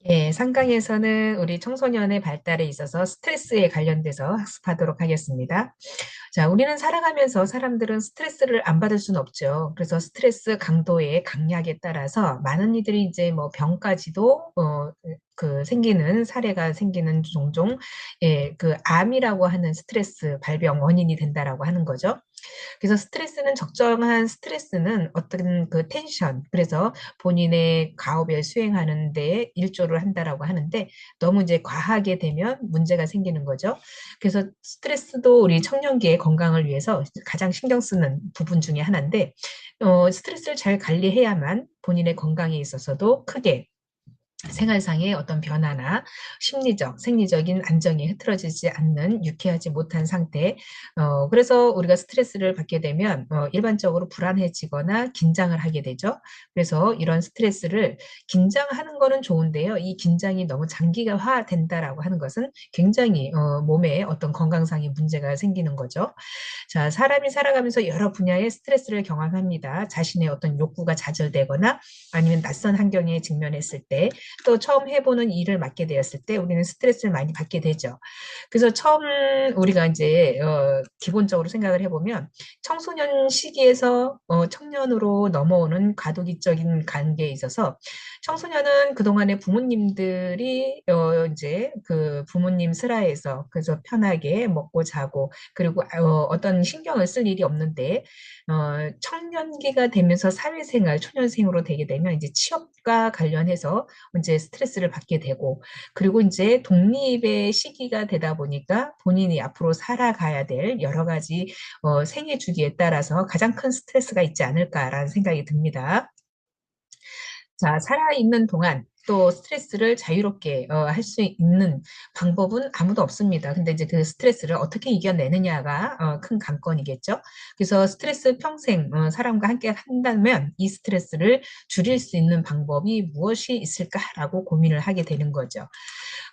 예, 상강에서는 우리 청소년의 발달에 있어서 스트레스에 관련돼서 학습하도록 하겠습니다. 자, 우리는 살아가면서 사람들은 스트레스를 안 받을 수는 없죠. 그래서 스트레스 강도의 강약에 따라서 많은 이들이 이제 뭐 병까지도 생기는 사례가 생기는 종종 그 암이라고 하는 스트레스 발병 원인이 된다라고 하는 거죠. 그래서 스트레스는 적정한 스트레스는 어떤 그 텐션, 그래서 본인의 가업에 수행하는 데 일조를 한다라고 하는데 너무 이제 과하게 되면 문제가 생기는 거죠. 그래서 스트레스도 우리 청년기의 건강을 위해서 가장 신경 쓰는 부분 중에 하나인데 스트레스를 잘 관리해야만 본인의 건강에 있어서도 크게 생활상의 어떤 변화나 심리적, 생리적인 안정이 흐트러지지 않는 유쾌하지 못한 상태. 그래서 우리가 스트레스를 받게 되면 일반적으로 불안해지거나 긴장을 하게 되죠. 그래서 이런 스트레스를 긴장하는 거는 좋은데요. 이 긴장이 너무 장기화 된다라고 하는 것은 굉장히 몸에 어떤 건강상의 문제가 생기는 거죠. 자, 사람이 살아가면서 여러 분야의 스트레스를 경험합니다. 자신의 어떤 욕구가 좌절되거나 아니면 낯선 환경에 직면했을 때, 또 처음 해보는 일을 맡게 되었을 때 우리는 스트레스를 많이 받게 되죠. 그래서 처음 우리가 이제 기본적으로 생각을 해보면 청소년 시기에서 청년으로 넘어오는 과도기적인 관계에 있어서 청소년은 그동안에 부모님들이 이제 그 부모님 슬하에서 그래서 편하게 먹고 자고 그리고 어떤 신경을 쓸 일이 없는데 청년기가 되면서 사회생활 초년생으로 되게 되면 이제 취업과 관련해서 이제 스트레스를 받게 되고 그리고 이제 독립의 시기가 되다 보니까 본인이 앞으로 살아가야 될 여러 가지 생애 주기에 따라서 가장 큰 스트레스가 있지 않을까라는 생각이 듭니다. 자, 살아있는 동안 또 스트레스를 자유롭게 할 수 있는 방법은 아무도 없습니다. 근데 이제 그 스트레스를 어떻게 이겨내느냐가 큰 관건이겠죠. 그래서 스트레스 평생 사람과 함께 한다면 이 스트레스를 줄일 수 있는 방법이 무엇이 있을까라고 고민을 하게 되는 거죠.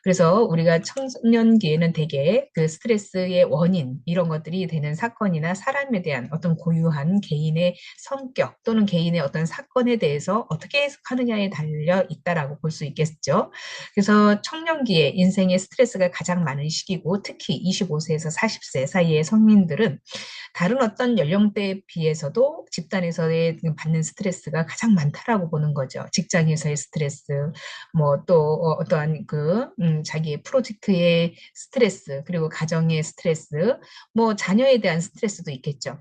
그래서 우리가 청년기에는 대개 그 스트레스의 원인 이런 것들이 되는 사건이나 사람에 대한 어떤 고유한 개인의 성격 또는 개인의 어떤 사건에 대해서 어떻게 해석하느냐에 달려 있다라고 볼 수 있겠죠. 그래서 청년기에 인생의 스트레스가 가장 많은 시기고 특히 25세에서 40세 사이의 성민들은 다른 어떤 연령대에 비해서도 집단에서의 받는 스트레스가 가장 많다라고 보는 거죠. 직장에서의 스트레스, 뭐 또 어떠한 자기의 프로젝트의 스트레스, 그리고 가정의 스트레스, 뭐 자녀에 대한 스트레스도 있겠죠.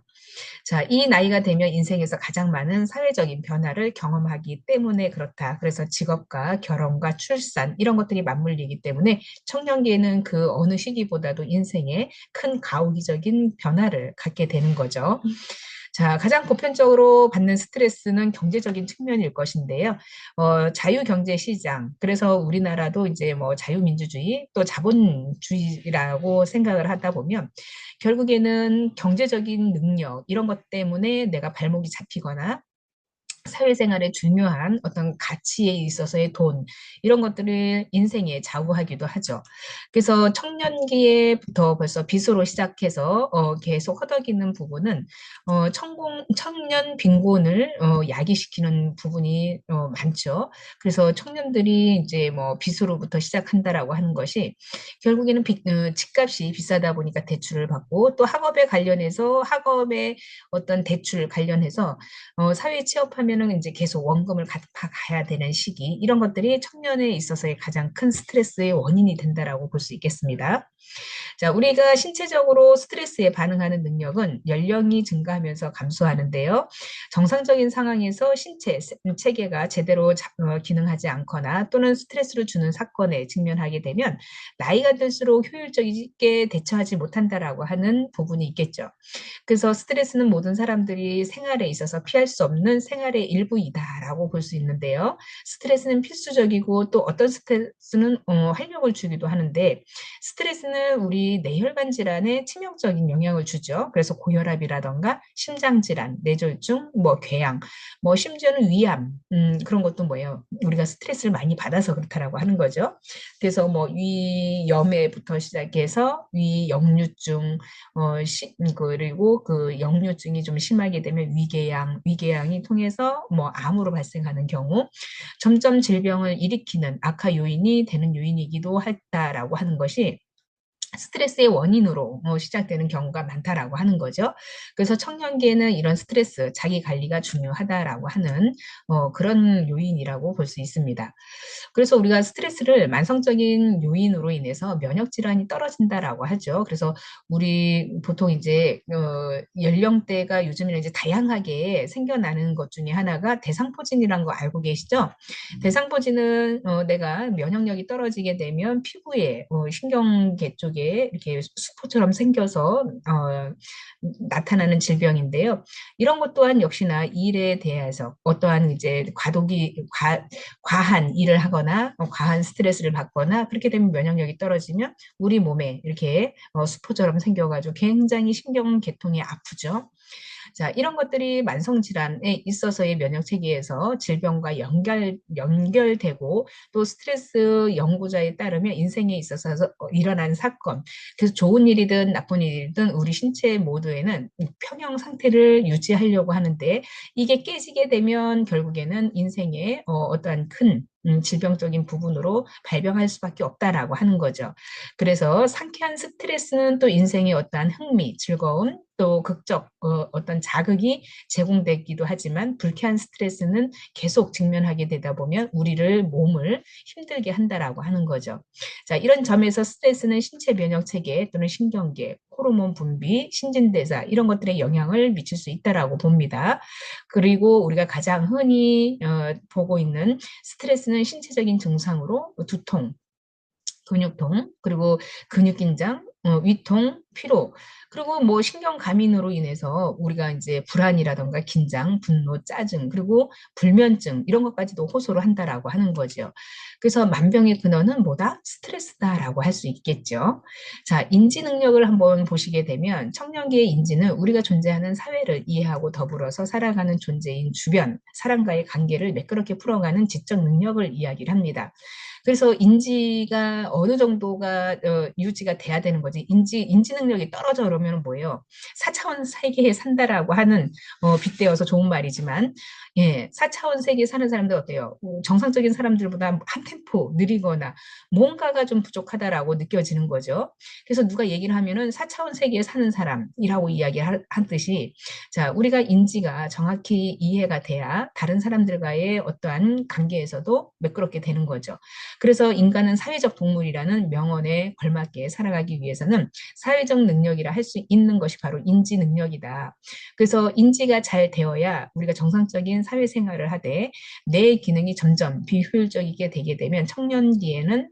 자, 이 나이가 되면 인생에서 가장 많은 사회적인 변화를 경험하기 때문에 그렇다. 그래서 직업과 결혼과 출산 이런 것들이 맞물리기 때문에 청년기에는 그 어느 시기보다도 인생에 큰 가호기적인 변화를 갖게 되는 거죠. 자, 가장 보편적으로 받는 스트레스는 경제적인 측면일 것인데요. 자유경제 시장, 그래서 우리나라도 이제 뭐 자유민주주의 또 자본주의라고 생각을 하다 보면 결국에는 경제적인 능력, 이런 것 때문에 내가 발목이 잡히거나 사회생활에 중요한 어떤 가치에 있어서의 돈 이런 것들을 인생에 좌우하기도 하죠. 그래서 청년기에부터 벌써 빚으로 시작해서 계속 허덕이는 부분은 청년 빈곤을 야기시키는 부분이 많죠. 그래서 청년들이 이제 뭐 빚으로부터 시작한다라고 하는 것이 결국에는 집값이 비싸다 보니까 대출을 받고 또 학업에 관련해서 학업의 어떤 대출 관련해서 사회에 취업하면은 이제 계속 원금을 갚아가야 되는 시기, 이런 것들이 청년에 있어서의 가장 큰 스트레스의 원인이 된다라고 볼 수 있겠습니다. 자, 우리가 신체적으로 스트레스에 반응하는 능력은 연령이 증가하면서 감소하는데요. 정상적인 상황에서 신체 체계가 제대로 기능하지 않거나 또는 스트레스를 주는 사건에 직면하게 되면 나이가 들수록 효율적이게 대처하지 못한다라고 하는 부분이 있겠죠. 그래서 스트레스는 모든 사람들이 생활에 있어서 피할 수 없는 생활의 일부이다라고 볼 수 있는데요. 스트레스는 필수적이고 또 어떤 스트레스는 활력을 주기도 하는데 스트레스는 우리 우리 뇌혈관 질환에 치명적인 영향을 주죠. 그래서 고혈압이라던가 심장질환, 뇌졸중, 뭐 궤양, 뭐 심지어는 위암, 그런 것도 뭐예요? 우리가 스트레스를 많이 받아서 그렇다라고 하는 거죠. 그래서 뭐 위염에부터 시작해서 위역류증, 그리고 그 역류증이 좀 심하게 되면 위궤양이 통해서 뭐 암으로 발생하는 경우 점점 질병을 일으키는 악화 요인이 되는 요인이기도 했다라고 하는 것이 스트레스의 원인으로 시작되는 경우가 많다라고 하는 거죠. 그래서 청년기에는 이런 스트레스, 자기 관리가 중요하다라고 하는 그런 요인이라고 볼 수 있습니다. 그래서 우리가 스트레스를 만성적인 요인으로 인해서 면역 질환이 떨어진다라고 하죠. 그래서 우리 보통 이제 연령대가 요즘에는 이제 다양하게 생겨나는 것 중에 하나가 대상포진이라는 거 알고 계시죠? 대상포진은 내가 면역력이 떨어지게 되면 피부에 신경계 쪽에 이렇게 수포처럼 생겨서 나타나는 질병인데요. 이런 것 또한 역시나 일에 대해서 어떠한 이제 과한 일을 하거나 과한 스트레스를 받거나 그렇게 되면 면역력이 떨어지면 우리 몸에 이렇게 수포처럼 생겨가지고 굉장히 신경계통이 아프죠. 자, 이런 것들이 만성질환에 있어서의 면역체계에서 질병과 연결되고 또 스트레스 연구자에 따르면 인생에 있어서 일어난 사건, 그래서 좋은 일이든 나쁜 일이든 우리 신체 모두에는 평형 상태를 유지하려고 하는데 이게 깨지게 되면 결국에는 인생의 어떠한 큰 질병적인 부분으로 발병할 수밖에 없다라고 하는 거죠. 그래서 상쾌한 스트레스는 또 인생의 어떠한 흥미, 즐거움, 또 극적 어떤 자극이 제공되기도 하지만 불쾌한 스트레스는 계속 직면하게 되다 보면 몸을 힘들게 한다라고 하는 거죠. 자, 이런 점에서 스트레스는 신체 면역 체계 또는 신경계, 호르몬 분비, 신진대사 이런 것들에 영향을 미칠 수 있다라고 봅니다. 그리고 우리가 가장 흔히 보고 있는 스트레스는 신체적인 증상으로 두통, 근육통, 그리고 근육 긴장, 위통, 피로, 그리고 뭐 신경 과민으로 인해서 우리가 이제 불안이라던가 긴장, 분노, 짜증, 그리고 불면증 이런 것까지도 호소를 한다라고 하는 거죠. 그래서 만병의 근원은 뭐다? 스트레스다라고 할 수 있겠죠. 자, 인지 능력을 한번 보시게 되면 청년기의 인지는 우리가 존재하는 사회를 이해하고 더불어서 살아가는 존재인 주변, 사람과의 관계를 매끄럽게 풀어가는 지적 능력을 이야기를 합니다. 그래서 인지가 어느 정도가 유지가 돼야 되는 거지. 인지 능력이 떨어져 그러면 뭐예요? 4차원 세계에 산다라고 하는 빗대어서 좋은 말이지만 예, 4차원 세계에 사는 사람들 어때요? 정상적인 사람들보다 한 템포 느리거나 뭔가가 좀 부족하다라고 느껴지는 거죠. 그래서 누가 얘기를 하면은 4차원 세계에 사는 사람이라고 이야기한 듯이 자, 우리가 인지가 정확히 이해가 돼야 다른 사람들과의 어떠한 관계에서도 매끄럽게 되는 거죠. 그래서 인간은 사회적 동물이라는 명언에 걸맞게 살아가기 위해서는 사회적 능력이라 할 수 있는 것이 바로 인지 능력이다. 그래서 인지가 잘 되어야 우리가 정상적인 사회생활을 하되 뇌 기능이 점점 비효율적이게 되게 되면 청년기에는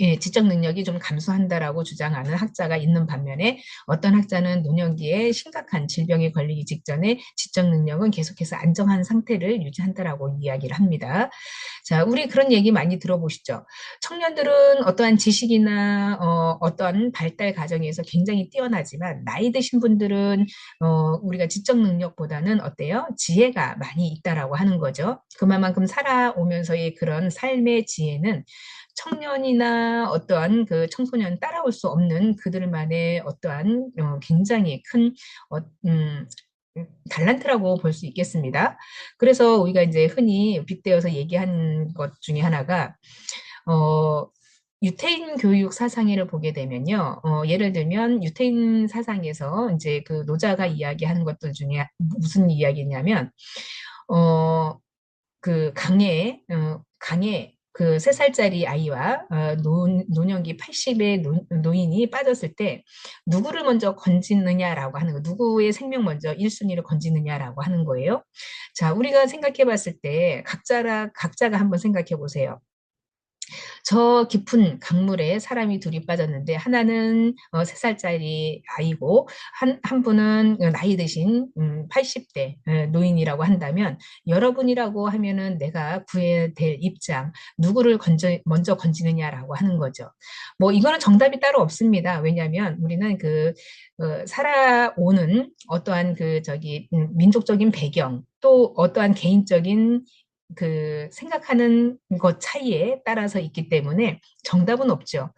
예, 지적 능력이 좀 감소한다라고 주장하는 학자가 있는 반면에 어떤 학자는 노년기에 심각한 질병에 걸리기 직전에 지적 능력은 계속해서 안정한 상태를 유지한다라고 이야기를 합니다. 자, 우리 그런 얘기 많이 들어보시죠. 청년들은 어떠한 지식이나 어떠한 발달 과정에서 굉장히 뛰어나지만 나이 드신 분들은 우리가 지적 능력보다는 어때요? 지혜가 많이 있다라고 하는 거죠. 그만큼 살아오면서의 그런 삶의 지혜는 청년이나 어떠한 그 청소년 따라올 수 없는 그들만의 어떠한 굉장히 큰 어, 음, 달란트라고 볼 수 있겠습니다. 그래서 우리가 이제 흔히 빗대어서 얘기한 것 중에 하나가 유태인 교육 사상회를 보게 되면요, 예를 들면 유태인 사상에서 이제 그 노자가 이야기하는 것들 중에 무슨 이야기냐면, 어, 그 강에 그 3살짜리 아이와 노년기 80의 노인이 빠졌을 때 누구를 먼저 건지느냐라고 하는 거, 누구의 생명 먼저 1순위를 건지느냐라고 하는 거예요. 자, 우리가 생각해 봤을 때 각자가 한번 생각해 보세요. 저 깊은 강물에 사람이 둘이 빠졌는데 하나는 3살짜리 아이고 한 분은 나이 드신 80대 노인이라고 한다면 여러분이라고 하면은 내가 구해야 될 입장 누구를 먼저 건지느냐라고 하는 거죠. 뭐 이거는 정답이 따로 없습니다. 왜냐하면 우리는 살아오는 어떠한 민족적인 배경 또 어떠한 개인적인 생각하는 것 차이에 따라서 있기 때문에 정답은 없죠.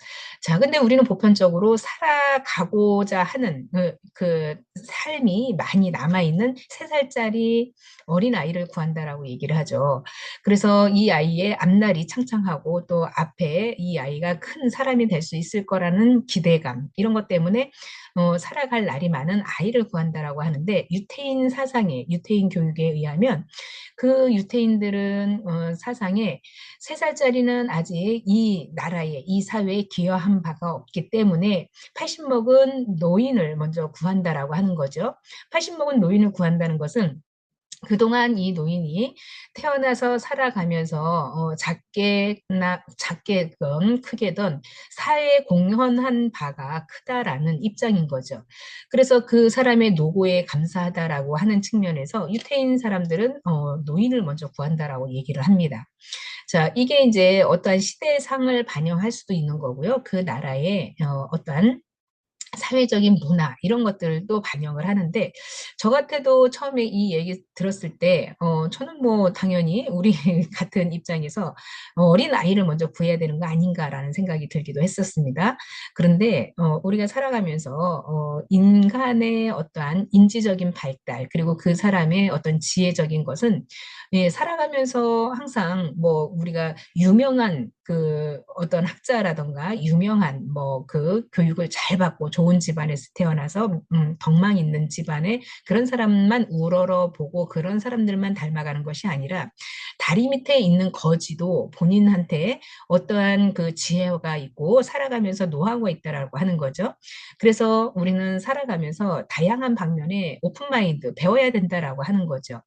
자, 근데 우리는 보편적으로 살아가고자 하는 삶이 많이 남아있는 3살짜리 어린아이를 구한다라고 얘기를 하죠. 그래서 이 아이의 앞날이 창창하고 또 앞에 이 아이가 큰 사람이 될 수 있을 거라는 기대감, 이런 것 때문에 살아갈 날이 많은 아이를 구한다라고 하는데 유태인 교육에 의하면 그 유태인들은 사상에 3살짜리는 아직 이 나라에 이 사회에 기여한 바가 없기 때문에 80 먹은 노인을 먼저 구한다라고 하는 거죠. 80 먹은 노인을 구한다는 것은 그동안 이 노인이 태어나서 살아가면서 작게든 크게든 사회에 공헌한 바가 크다라는 입장인 거죠. 그래서 그 사람의 노고에 감사하다라고 하는 측면에서 유태인 사람들은 노인을 먼저 구한다라고 얘기를 합니다. 자, 이게 이제 어떠한 시대상을 반영할 수도 있는 거고요. 그 나라의 어떠한 사회적인 문화 이런 것들도 반영을 하는데 저 같아도 처음에 이 얘기 들었을 때 저는 뭐 당연히 우리 같은 입장에서 어린 아이를 먼저 구해야 되는 거 아닌가라는 생각이 들기도 했었습니다. 그런데 우리가 살아가면서 인간의 어떠한 인지적인 발달 그리고 그 사람의 어떤 지혜적인 것은 예, 살아가면서 항상 뭐 우리가 유명한 어떤 학자라던가 유명한 뭐 교육을 잘 받고 좋은 집안에서 태어나서 덕망 있는 집안에 그런 사람만 우러러 보고 그런 사람들만 닮아가는 것이 아니라 다리 밑에 있는 거지도 본인한테 어떠한 그 지혜가 있고 살아가면서 노하우가 있다라고 하는 거죠. 그래서 우리는 살아가면서 다양한 방면에 오픈마인드 배워야 된다라고 하는 거죠.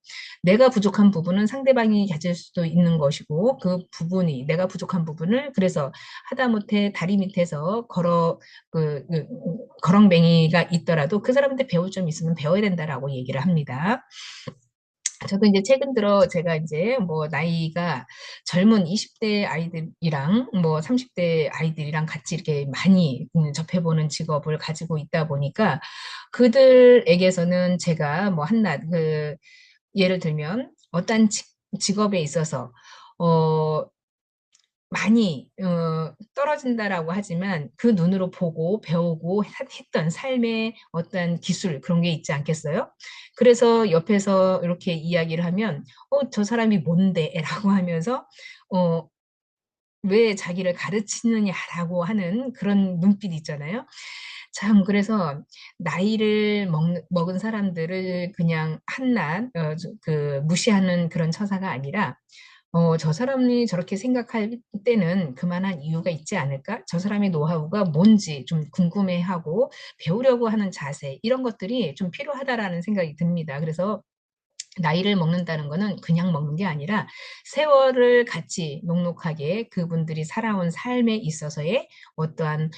내가 부족한 부분은 상대방이 가질 수도 있는 것이고 그 부분이 내가 부족한 부분을 그래서 하다못해 다리 밑에서 거렁뱅이가 있더라도 그 사람한테 배울 점 있으면 배워야 된다라고 얘기를 합니다. 저도 이제 최근 들어 제가 이제 뭐 나이가 젊은 20대 아이들이랑 뭐 30대 아이들이랑 같이 이렇게 많이 접해보는 직업을 가지고 있다 보니까 그들에게서는 제가 뭐 한낱 예를 들면 어떤 직업에 있어서 어 많이 떨어진다라고 하지만 그 눈으로 보고 배우고 했던 삶의 어떤 기술 그런 게 있지 않겠어요? 그래서 옆에서 이렇게 이야기를 하면 저 사람이 뭔데? 라고 하면서 어, 왜 자기를 가르치느냐라고 하는 그런 눈빛 있잖아요. 참 그래서 나이를 먹은 사람들을 그냥 한낱 무시하는 그런 처사가 아니라 저 사람이 저렇게 생각할 때는 그만한 이유가 있지 않을까? 저 사람의 노하우가 뭔지 좀 궁금해하고 배우려고 하는 자세 이런 것들이 좀 필요하다라는 생각이 듭니다. 그래서 나이를 먹는다는 거는 그냥 먹는 게 아니라 세월을 같이 넉넉하게 그분들이 살아온 삶에 있어서의 어떠한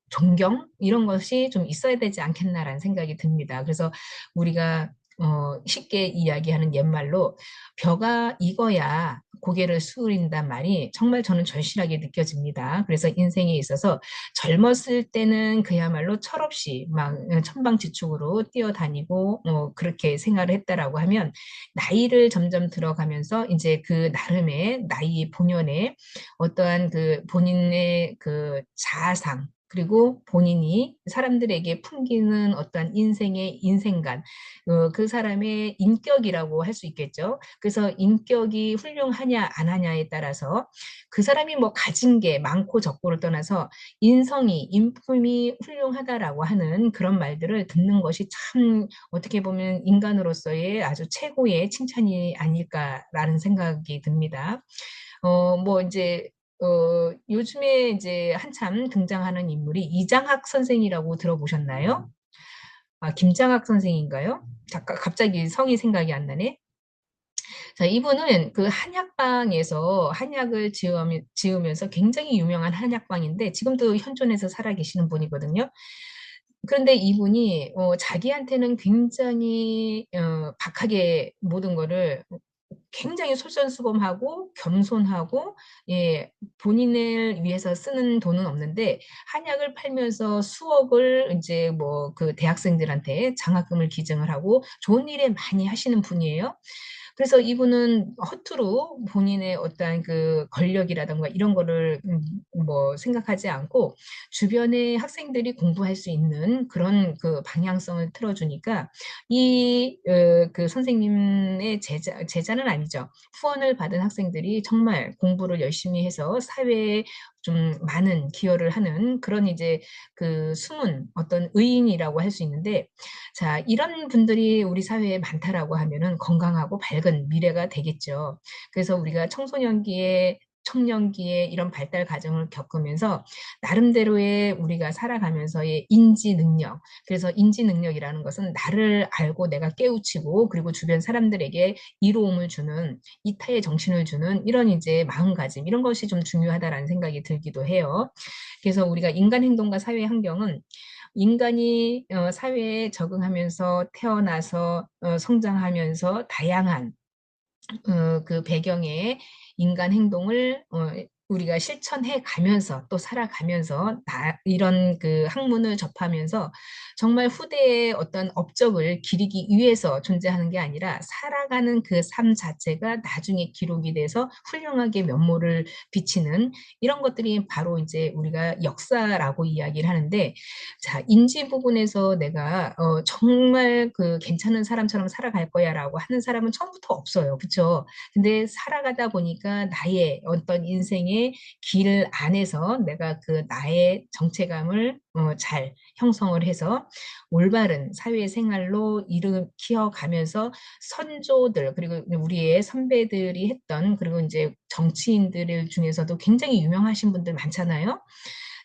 존경 이런 것이 좀 있어야 되지 않겠나라는 생각이 듭니다. 그래서 우리가 쉽게 이야기하는 옛말로 벼가 익어야 고개를 숙인단 말이 정말 저는 절실하게 느껴집니다. 그래서 인생에 있어서 젊었을 때는 그야말로 철없이 막 천방지축으로 뛰어다니고 그렇게 생활을 했다라고 하면 나이를 점점 들어가면서 이제 그 나름의 나이 본연의 어떠한 본인의 자아상 그리고 본인이 사람들에게 풍기는 어떠한 인생의 인생관, 그 사람의 인격이라고 할 수 있겠죠. 그래서 인격이 훌륭하냐 안 하냐에 따라서 그 사람이 뭐 가진 게 많고 적고를 떠나서 인품이 훌륭하다라고 하는 그런 말들을 듣는 것이 참 어떻게 보면 인간으로서의 아주 최고의 칭찬이 아닐까라는 생각이 듭니다. 뭐 이제 요즘에 이제 한참 등장하는 인물이 이장학 선생이라고 들어보셨나요? 아, 김장학 선생인가요? 잠깐 갑자기 성이 생각이 안 나네. 자, 이분은 그 한약방에서 한약을 지으면서 굉장히 유명한 한약방인데 지금도 현존해서 살아계시는 분이거든요. 그런데 이분이 자기한테는 굉장히 박하게 모든 거를 굉장히 솔선수범하고 겸손하고, 예, 본인을 위해서 쓰는 돈은 없는데 한약을 팔면서 수억을 이제 뭐 그 대학생들한테 장학금을 기증을 하고 좋은 일에 많이 하시는 분이에요. 그래서 이분은 허투루 본인의 어떠한 그 권력이라든가 이런 거를 뭐 생각하지 않고 주변의 학생들이 공부할 수 있는 그런 그 방향성을 틀어주니까 그 선생님의 제자는 아니죠. 후원을 받은 학생들이 정말 공부를 열심히 해서 사회에 좀 많은 기여를 하는 그런 이제 그 숨은 어떤 의인이라고 할 수 있는데, 자, 이런 분들이 우리 사회에 많다라고 하면은 건강하고 밝은 미래가 되겠죠. 그래서 우리가 청소년기에 청년기에 이런 발달 과정을 겪으면서 나름대로의 우리가 살아가면서의 인지 능력, 그래서 인지 능력이라는 것은 나를 알고 내가 깨우치고 그리고 주변 사람들에게 이로움을 주는 이타의 정신을 주는 이런 이제 마음가짐, 이런 것이 좀 중요하다라는 생각이 들기도 해요. 그래서 우리가 인간 행동과 사회 환경은 인간이 사회에 적응하면서 태어나서 성장하면서 다양한 그 배경에 인간 행동을 우리가 실천해 가면서 또 살아가면서 이런 그 학문을 접하면서 정말 후대의 어떤 업적을 기리기 위해서 존재하는 게 아니라 살아가는 그 삶 자체가 나중에 기록이 돼서 훌륭하게 면모를 비치는 이런 것들이 바로 이제 우리가 역사라고 이야기를 하는데, 자, 인지 부분에서 내가 정말 그 괜찮은 사람처럼 살아갈 거야라고 하는 사람은 처음부터 없어요. 그렇죠? 근데 살아가다 보니까 나의 어떤 인생의 길 안에서 내가 그 나의 정체감을 잘 형성을 해서 올바른 사회생활로 키워가면서 선조들 그리고 우리의 선배들이 했던, 그리고 이제 정치인들 중에서도 굉장히 유명하신 분들 많잖아요.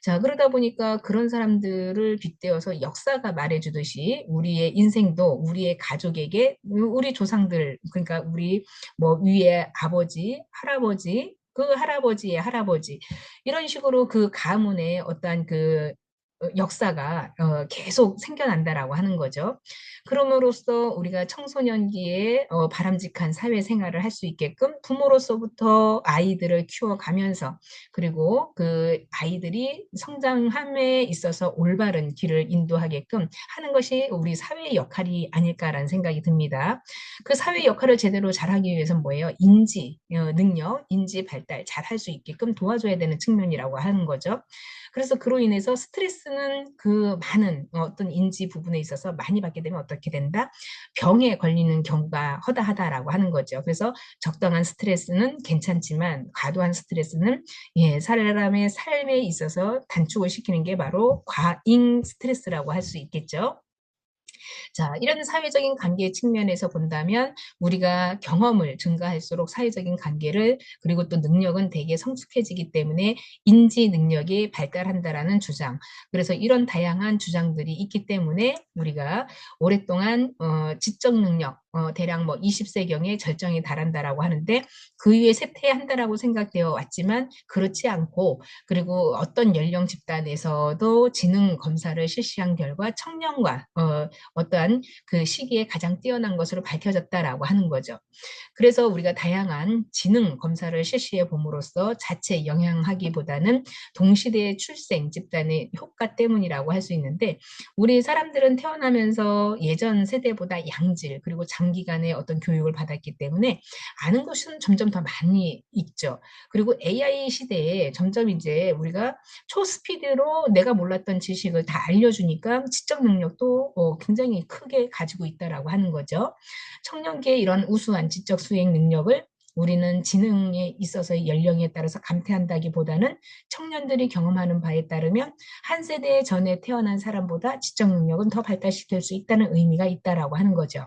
자, 그러다 보니까 그런 사람들을 빗대어서 역사가 말해주듯이 우리의 인생도 우리의 가족에게 우리 조상들, 그러니까 우리 뭐 위에 아버지, 할아버지, 그 할아버지의 할아버지, 이런 식으로 그 가문의 어떠한 그 역사가 계속 생겨난다라고 하는 거죠. 그럼으로써 우리가 청소년기에 바람직한 사회생활을 할 수 있게끔 부모로서부터 아이들을 키워가면서, 그리고 그 아이들이 성장함에 있어서 올바른 길을 인도하게끔 하는 것이 우리 사회의 역할이 아닐까라는 생각이 듭니다. 그 사회 역할을 제대로 잘하기 위해서는 뭐예요? 인지, 능력, 인지 발달 잘 할 수 있게끔 도와줘야 되는 측면이라고 하는 거죠. 그래서 그로 인해서 스트레스는 그 많은 어떤 인지 부분에 있어서 많이 받게 되면 어떻게 된다? 병에 걸리는 경우가 허다하다라고 하는 거죠. 그래서 적당한 스트레스는 괜찮지만 과도한 스트레스는, 예, 사람의 삶에 있어서 단축을 시키는 게 바로 과잉 스트레스라고 할 수 있겠죠. 자, 이런 사회적인 관계 측면에서 본다면 우리가 경험을 증가할수록 사회적인 관계를 그리고 또 능력은 되게 성숙해지기 때문에 인지 능력이 발달한다라는 주장. 그래서 이런 다양한 주장들이 있기 때문에 우리가 오랫동안 지적 능력 대략 뭐 20세경에 절정에 달한다라고 하는데 그 위에 쇠퇴한다라고 생각되어 왔지만 그렇지 않고, 그리고 어떤 연령 집단에서도 지능 검사를 실시한 결과 청년과 어떠한 그 시기에 가장 뛰어난 것으로 밝혀졌다라고 하는 거죠. 그래서 우리가 다양한 지능 검사를 실시해 봄으로써 자체 영향하기보다는 동시대의 출생 집단의 효과 때문이라고 할 수 있는데, 우리 사람들은 태어나면서 예전 세대보다 양질 그리고 장기간의 어떤 교육을 받았기 때문에 아는 것은 점점 더 많이 있죠. 그리고 AI 시대에 점점 이제 우리가 초스피드로 내가 몰랐던 지식을 다 알려주니까 지적 능력도 굉장히 크게 가지고 있다라고 하는 거죠. 청년기의 이런 우수한 지적 수행 능력을 우리는 지능에 있어서의 연령에 따라서 감퇴한다기보다는 청년들이 경험하는 바에 따르면 한 세대 전에 태어난 사람보다 지적 능력은 더 발달시킬 수 있다는 의미가 있다라고 하는 거죠.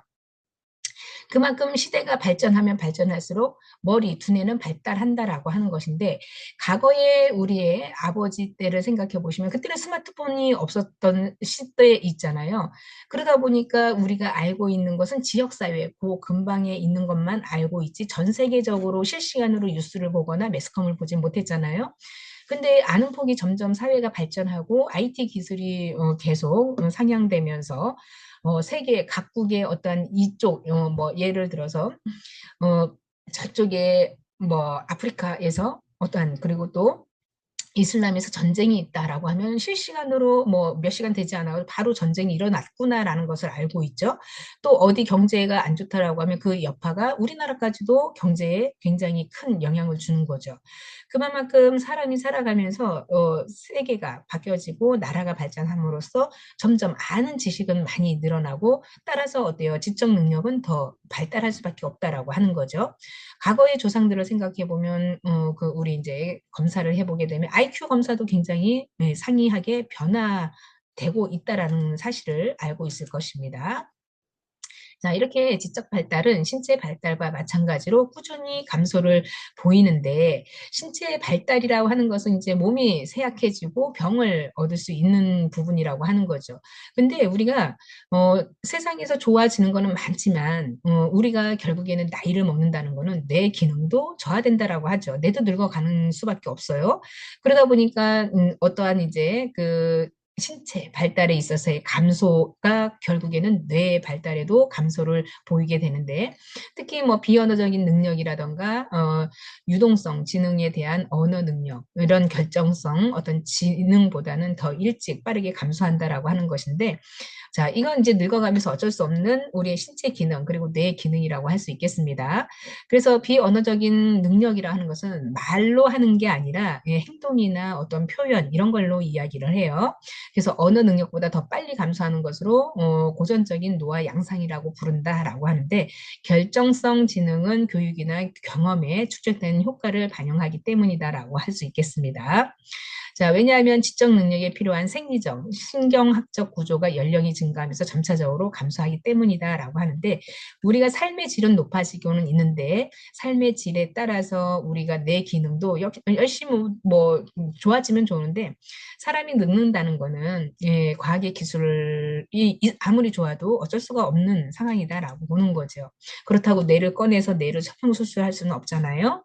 그만큼 시대가 발전하면 발전할수록 머리, 두뇌는 발달한다라고 하는 것인데, 과거에 우리의 아버지 때를 생각해 보시면 그때는 스마트폰이 없었던 시대에 있잖아요. 그러다 보니까 우리가 알고 있는 것은 지역사회, 그 근방에 있는 것만 알고 있지 전 세계적으로 실시간으로 뉴스를 보거나 매스컴을 보진 못했잖아요. 근데 아는 폭이 점점 사회가 발전하고 IT 기술이 계속 상향되면서 세계 각국의 어떤 이쪽 뭐 예를 들어서 어 저쪽에 뭐 아프리카에서 어떠한 그리고 또 이슬람에서 전쟁이 있다라고 하면 실시간으로 뭐 몇 시간 되지 않아도 바로 전쟁이 일어났구나라는 것을 알고 있죠. 또 어디 경제가 안 좋다라고 하면 그 여파가 우리나라까지도 경제에 굉장히 큰 영향을 주는 거죠. 그만큼 사람이 살아가면서 세계가 바뀌어지고 나라가 발전함으로써 점점 아는 지식은 많이 늘어나고 따라서 어때요? 지적 능력은 더 발달할 수밖에 없다라고 하는 거죠. 과거의 조상들을 생각해 보면 그 우리 이제 검사를 해보게 되면 IQ 검사도 굉장히 상이하게 변화되고 있다라는 사실을 알고 있을 것입니다. 자, 이렇게 지적 발달은 신체 발달과 마찬가지로 꾸준히 감소를 보이는데, 신체 발달이라고 하는 것은 이제 몸이 쇠약해지고 병을 얻을 수 있는 부분이라고 하는 거죠. 근데 우리가 세상에서 좋아지는 거는 많지만 우리가 결국에는 나이를 먹는다는 거는 뇌 기능도 저하된다라고 하죠. 뇌도 늙어가는 수밖에 없어요. 그러다 보니까 어떠한 이제 그 신체 발달에 있어서의 감소가 결국에는 뇌 발달에도 감소를 보이게 되는데, 특히 뭐 비언어적인 능력이라던가 유동성, 지능에 대한 언어 능력, 이런 결정성, 어떤 지능보다는 더 일찍 빠르게 감소한다라고 하는 것인데, 자, 이건 이제 늙어가면서 어쩔 수 없는 우리의 신체 기능, 그리고 뇌 기능이라고 할 수 있겠습니다. 그래서 비언어적인 능력이라 하는 것은 말로 하는 게 아니라 행동이나 어떤 표현, 이런 걸로 이야기를 해요. 그래서 언어 능력보다 더 빨리 감소하는 것으로 고전적인 노화 양상이라고 부른다라고 하는데, 결정성 지능은 교육이나 경험에 축적되는 효과를 반영하기 때문이다라고 할 수 있겠습니다. 자, 왜냐하면 지적 능력에 필요한 생리적, 신경학적 구조가 연령이 증가하면서 점차적으로 감소하기 때문이다라고 하는데, 우리가 삶의 질은 높아지고는 있는데 삶의 질에 따라서 우리가 내 기능도 열심히 뭐 좋아지면 좋은데, 사람이 늙는다는 거는 과학의 기술이 아무리 좋아도 어쩔 수가 없는 상황이다라고 보는 거죠. 그렇다고 뇌를 꺼내서 뇌를 성형수술할 수는 없잖아요.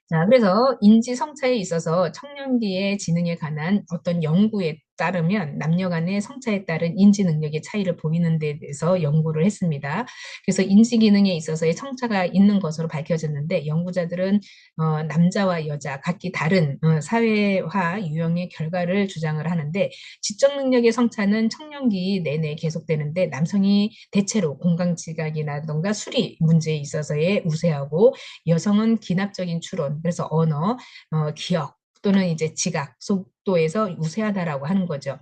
자, 그래서 인지성차에 있어서 청년기의 지능에 관한 어떤 연구에 따르면 남녀 간의 성차에 따른 인지 능력의 차이를 보이는 데 대해서 연구를 했습니다. 그래서 인지 기능에 있어서의 성차가 있는 것으로 밝혀졌는데, 연구자들은 남자와 여자 각기 다른 사회화 유형의 결과를 주장을 하는데, 지적 능력의 성차는 청년기 내내 계속되는데 남성이 대체로 공강지각이라던가 수리 문제에 있어서의 우세하고, 여성은 기납적인 추론, 그래서 언어, 기억 또는 이제 지각, 속도에서 우세하다라고 하는 거죠.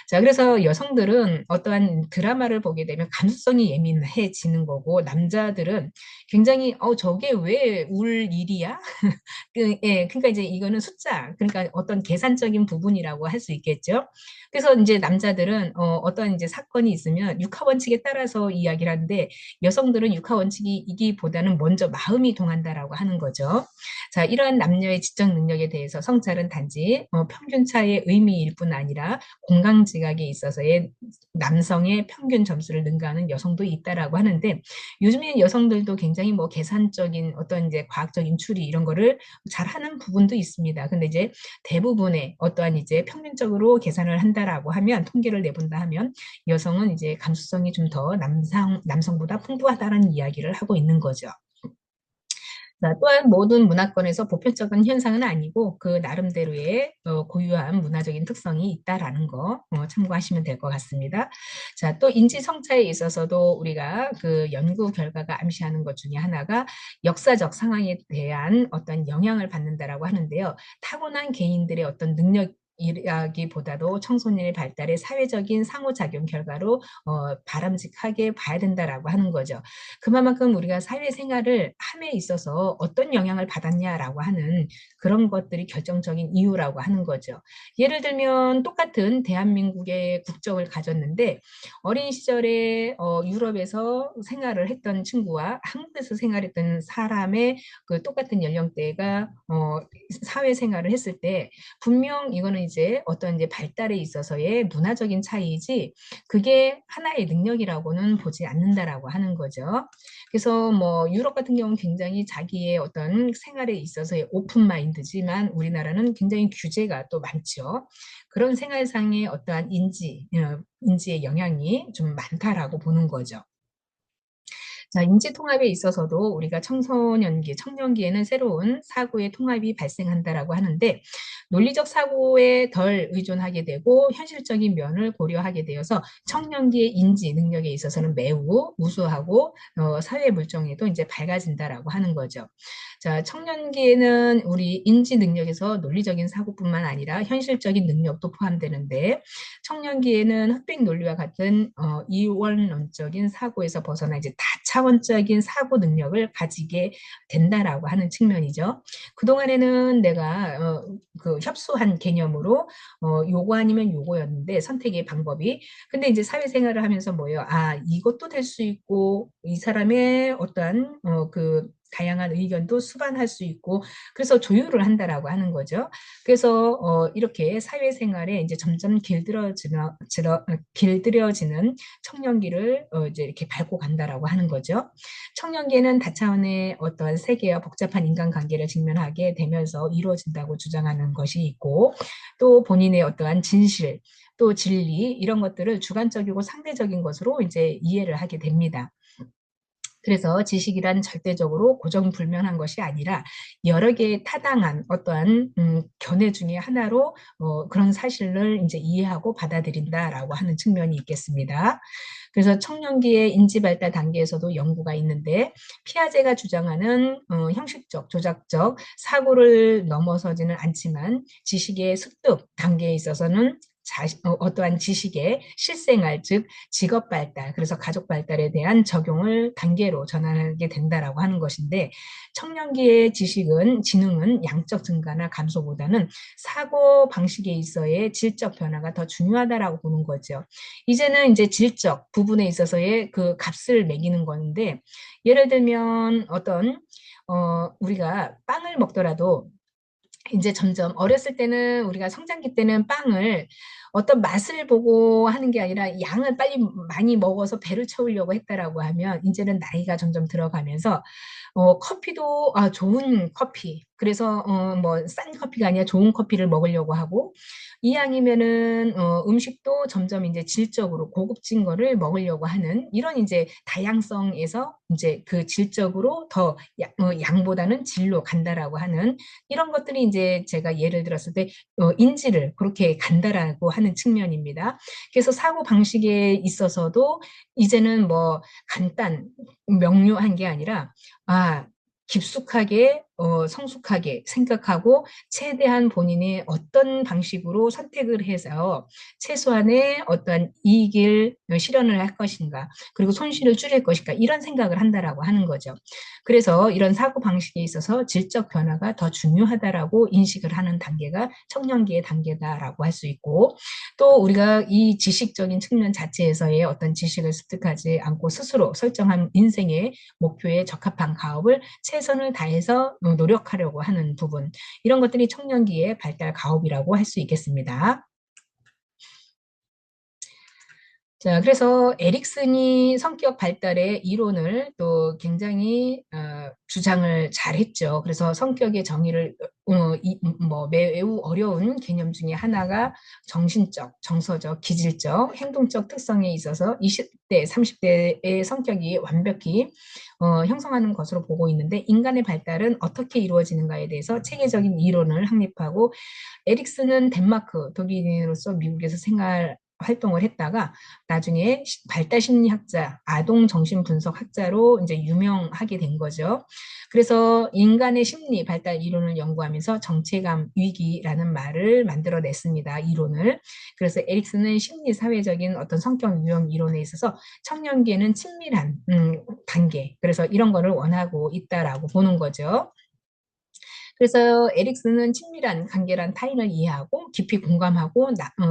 자, 그래서 여성들은 어떠한 드라마를 보게 되면 감수성이 예민해지는 거고, 남자들은 굉장히 저게 왜 울 일이야? 그러니까 이제 이거는 숫자, 그러니까 어떤 계산적인 부분이라고 할 수 있겠죠. 그래서 이제 남자들은 어떤 이제 사건이 있으면 육하 원칙에 따라서 이야기를 하는데, 여성들은 육하 원칙이기보다는 먼저 마음이 동한다라고 하는 거죠. 자, 이러한 남녀의 지적 능력에 대해서 성찰은 단지 평균차의 의미일 뿐 아니라 공강지각에 있어서의 남성의 평균 점수를 능가하는 여성도 있다라고 하는데, 요즘에 여성들도 굉장히 뭐 계산적인 어떤 이제 과학적인 추리 이런 거를 잘하는 부분도 있습니다. 근데 이제 대부분의 어떠한 이제 평균적으로 계산을 한다라고 하면, 통계를 내본다 하면 여성은 이제 감수성이 좀 더 남성보다 풍부하다는 이야기를 하고 있는 거죠. 자, 또한 모든 문화권에서 보편적인 현상은 아니고 그 나름대로의 고유한 문화적인 특성이 있다라는 거 참고하시면 될 것 같습니다. 자, 또 인지성차에 있어서도 우리가 그 연구 결과가 암시하는 것 중에 하나가 역사적 상황에 대한 어떤 영향을 받는다라고 하는데요. 타고난 개인들의 어떤 능력 이야기보다도 청소년의 발달의 사회적인 상호작용 결과로 바람직하게 봐야 된다라고 하는 거죠. 그만큼 우리가 사회생활을 함에 있어서 어떤 영향을 받았냐라고 하는 그런 것들이 결정적인 이유라고 하는 거죠. 예를 들면 똑같은 대한민국의 국적을 가졌는데 어린 시절에 유럽에서 생활을 했던 친구와 한국에서 생활했던 사람의 그 똑같은 연령대가 사회생활을 했을 때 분명 이거는 이제 어떤 이제 발달에 있어서의 문화적인 차이이지 그게 하나의 능력이라고는 보지 않는다라고 하는 거죠. 그래서 뭐 유럽 같은 경우는 굉장히 자기의 어떤 생활에 있어서의 오픈 마인드지만 우리나라는 굉장히 규제가 또 많죠. 그런 생활상의 어떠한 인지의 영향이 좀 많다라고 보는 거죠. 자, 인지 통합에 있어서도 우리가 청소년기, 청년기에는 새로운 사고의 통합이 발생한다라고 하는데 논리적 사고에 덜 의존하게 되고 현실적인 면을 고려하게 되어서 청년기의 인지 능력에 있어서는 매우 우수하고 사회 물정에도 이제 밝아진다라고 하는 거죠. 자, 청년기에는 우리 인지 능력에서 논리적인 사고뿐만 아니라 현실적인 능력도 포함되는데 청년기에는 흑백 논리와 같은 이원론적인 사고에서 벗어나 이제 다차원적인 사고 능력을 가지게 된다라고 하는 측면이죠. 그동안에는 내가 그 협소한 개념으로 요거 아니면 요거였는데 선택의 방법이 근데 이제 사회생활을 하면서 뭐예요? 아, 이것도 될 수 있고 이 사람의 어떠한 그 다양한 의견도 수반할 수 있고 그래서 조율을 한다라고 하는 거죠. 그래서 이렇게 사회생활에 이제 점점 길들여지는 청년기를 이제 이렇게 밟고 간다라고 하는 거죠. 청년기에는 다차원의 어떠한 세계와 복잡한 인간관계를 직면하게 되면서 이루어진다고 주장하는 것이 있고 또 본인의 어떠한 진실 또 진리 이런 것들을 주관적이고 상대적인 것으로 이제 이해를 하게 됩니다. 그래서 지식이란 절대적으로 고정불명한 것이 아니라 여러 개의 타당한 어떠한 견해 중에 하나로 그런 사실을 이제 이해하고 받아들인다라고 하는 측면이 있겠습니다. 그래서 청년기의 인지발달 단계에서도 연구가 있는데 피아제가 주장하는 형식적, 조작적 사고를 넘어서지는 않지만 지식의 습득 단계에 있어서는 어떠한 지식의 실생활, 즉 직업 발달, 그래서 가족 발달에 대한 적용을 단계로 전환하게 된다라고 하는 것인데 청년기의 지능은 양적 증가나 감소보다는 사고 방식에 있어의 질적 변화가 더 중요하다라고 보는 거죠. 이제는 이제 질적 부분에 있어서의 그 값을 매기는 건데 예를 들면 어떤 우리가 빵을 먹더라도 이제 점점 어렸을 때는 우리가 성장기 때는 빵을 어떤 맛을 보고 하는 게 아니라 양을 빨리 많이 먹어서 배를 채우려고 했다라고 하면 이제는 나이가 점점 들어가면서 커피도 좋은 커피 그래서 뭐 싼 커피가 아니라 좋은 커피를 먹으려고 하고 이왕이면은 음식도 점점 이제 질적으로 고급진 거를 먹으려고 하는 이런 이제 다양성에서 이제 그 질적으로 더 양보다는 질로 간다라고 하는 이런 것들이 이제 제가 예를 들었을 때 인지를 그렇게 간다라고 하는 측면입니다. 그래서 사고 방식에 있어서도 이제는 뭐 간단 명료한 게 아니라 아 깊숙하게 성숙하게 생각하고 최대한 본인이 어떤 방식으로 선택을 해서 최소한의 어떠한 이익을 실현을 할 것인가 그리고 손실을 줄일 것인가 이런 생각을 한다라고 하는 거죠. 그래서 이런 사고 방식에 있어서 질적 변화가 더 중요하다라고 인식을 하는 단계가 청년기의 단계다라고 할 수 있고 또 우리가 이 지식적인 측면 자체에서의 어떤 지식을 습득하지 않고 스스로 설정한 인생의 목표에 적합한 가업을 최선을 다해서 노력하려고 하는 부분 이런 것들이 청년기의 발달 가업이라고 할 수 있겠습니다. 자, 그래서 에릭슨이 성격 발달의 이론을 또 굉장히 주장을 잘했죠. 그래서 성격의 정의를 뭐 매우 어려운 개념 중에 하나가 정신적, 정서적, 기질적, 행동적 특성에 있어서 20대, 30대의 성격이 완벽히 형성하는 것으로 보고 있는데 인간의 발달은 어떻게 이루어지는가에 대해서 체계적인 이론을 확립하고 에릭슨은 덴마크 독일인으로서 미국에서 활동을 했다가 나중에 발달 심리학자, 아동 정신 분석 학자로 이제 유명하게 된 거죠. 그래서 인간의 심리 발달 이론을 연구하면서 정체감 위기라는 말을 만들어냈습니다. 이론을. 그래서 에릭슨은 심리 사회적인 어떤 성격 유형 이론에 있어서 청년기에는 친밀한 관계, 그래서 이런 거를 원하고 있다라고 보는 거죠. 그래서 에릭슨은 친밀한 관계란 타인을 이해하고 깊이 공감하고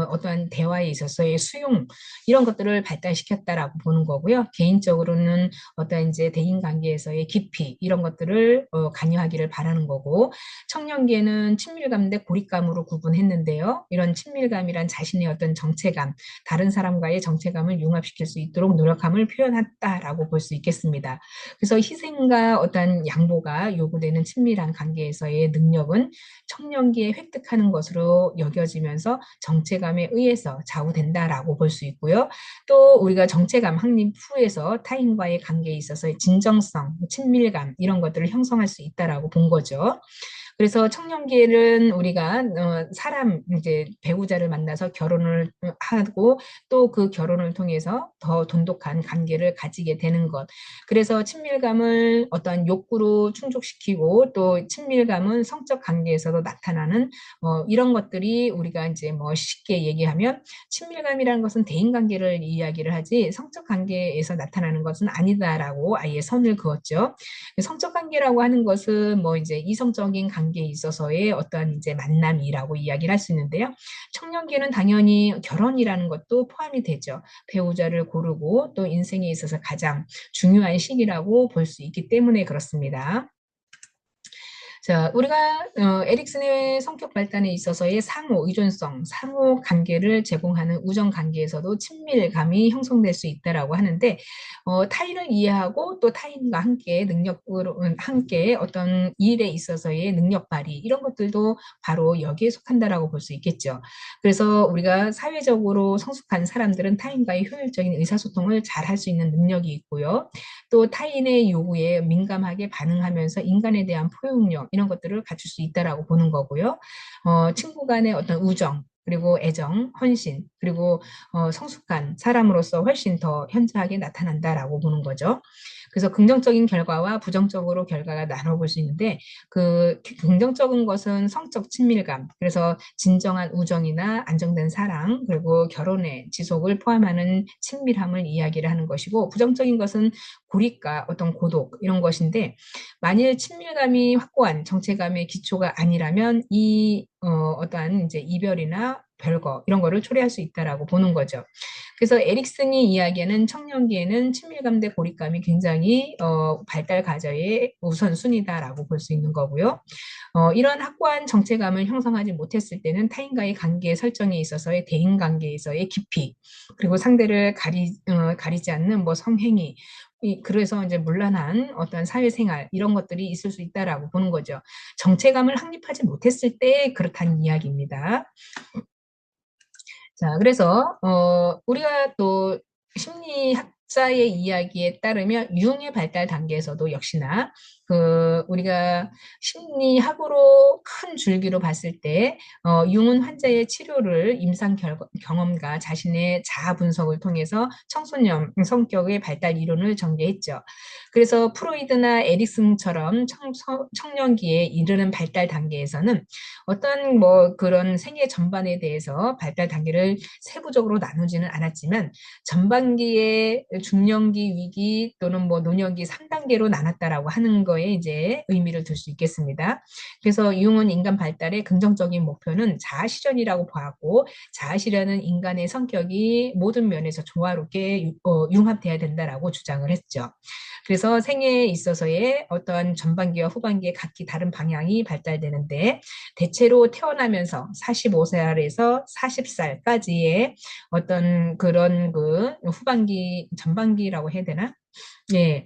어떠한 대화에 있어서의 수용 이런 것들을 발달시켰다라고 보는 거고요. 개인적으로는 어떤 이제 대인 관계에서의 깊이 이런 것들을 관여하기를 바라는 거고 청년기에는 친밀감 대 고립감으로 구분했는데요. 이런 친밀감이란 자신의 어떤 정체감, 다른 사람과의 정체감을 융합시킬 수 있도록 노력함을 표현했다라고 볼 수 있겠습니다. 그래서 희생과 어떤 양보가 요구되는 친밀한 관계에서의 능력은 청년기에 획득하는 것으로 여겨지면서 정체감에 의해서 좌우된다라고 볼 수 있고요. 또 우리가 정체감 확립 후에서 타인과의 관계에 있어서 진정성, 친밀감 이런 것들을 형성할 수 있다라고 본 거죠. 그래서 청년기에는 우리가 사람 이제 배우자를 만나서 결혼을 하고 또 그 결혼을 통해서 더 돈독한 관계를 가지게 되는 것. 그래서 친밀감을 어떤 욕구로 충족시키고 또 친밀감은 성적 관계에서도 나타나는 이런 것들이 우리가 이제 뭐 쉽게 얘기하면 친밀감이라는 것은 대인 관계를 이야기를 하지 성적 관계에서 나타나는 것은 아니다라고 아예 선을 그었죠. 성적 관계라고 하는 것은 뭐 이제 이성적인 관계에 있어서의 어떤 이제 만남이라고 이야기를 할 수 있는데요. 청년기는 당연히 결혼이라는 것도 포함이 되죠. 배우자를 고르고 또 인생에 있어서 가장 중요한 시기라고 볼 수 있기 때문에 그렇습니다. 자, 우리가 에릭슨의 성격 발달에 있어서의 상호 의존성, 상호 관계를 제공하는 우정 관계에서도 친밀감이 형성될 수 있다라고 하는데 타인을 이해하고 또 타인과 함께 능력으로 함께 어떤 일에 있어서의 능력 발휘 이런 것들도 바로 여기에 속한다라고 볼 수 있겠죠. 그래서 우리가 사회적으로 성숙한 사람들은 타인과의 효율적인 의사소통을 잘 할 수 있는 능력이 있고요. 또 타인의 요구에 민감하게 반응하면서 인간에 대한 포용력 이런 것들을 갖출 수 있다라고 보는 거고요. 친구 간의 어떤 우정 그리고 애정, 헌신, 그리고 성숙한 사람으로서 훨씬 더 현저하게 나타난다라고 보는 거죠. 그래서 긍정적인 결과와 부정적으로 결과가 나눠볼 수 있는데 그 긍정적인 것은 성적 친밀감, 그래서 진정한 우정이나 안정된 사랑, 그리고 결혼의 지속을 포함하는 친밀함을 이야기를 하는 것이고 부정적인 것은 고립과 어떤 고독 이런 것인데 만일 친밀감이 확고한 정체감의 기초가 아니라면 이 어떠한 이제 이별이나 별거 이런 거를 초래할 수 있다라고 보는 거죠. 그래서 에릭슨이 이야기하는 청년기에는 친밀감 대 고립감이 굉장히 발달 과정의 우선순위다라고 볼 수 있는 거고요. 이런 확고한 정체감을 형성하지 못했을 때는 타인과의 관계 설정에 있어서의 대인 관계에서의 깊이 그리고 상대를 가리지 않는 뭐 성행위 그래서 이제 문란한 어떤 사회생활 이런 것들이 있을 수 있다라고 보는 거죠. 정체감을 확립하지 못했을 때 그렇다는 이야기입니다. 자, 그래서 우리가 또 심리학자의 이야기에 따르면 유흥의 발달 단계에서도 역시나 우리가 심리학으로 큰 줄기로 봤을 때 유흥은 환자의 치료를 임상 경험과 자신의 자아 분석을 통해서 청소년 성격의 발달 이론을 전개했죠. 그래서 프로이드나 에릭슨처럼 청년기에 이르는 발달 단계에서는 어떤 뭐 그런 생애 전반에 대해서 발달 단계를 세부적으로 나누지는 않았지만 전반기에 중년기, 위기 또는 뭐 노년기 3단계로 나눴다라고 하는 거에 이제 의미를 둘 수 있겠습니다. 그래서 융은 인간 발달의 긍정적인 목표는 자아 실현이라고 보았고 자아 실현은 인간의 성격이 모든 면에서 조화롭게 융합돼야 된다라고 주장을 했죠. 그래서 생애에 있어서의 어떤 전반기와 후반기에 각기 다른 방향이 발달되는데 대체로 태어나면서 45살에서 40살까지의 어떤 그런 그 후반기, 전반기라고 해야 되나? 예,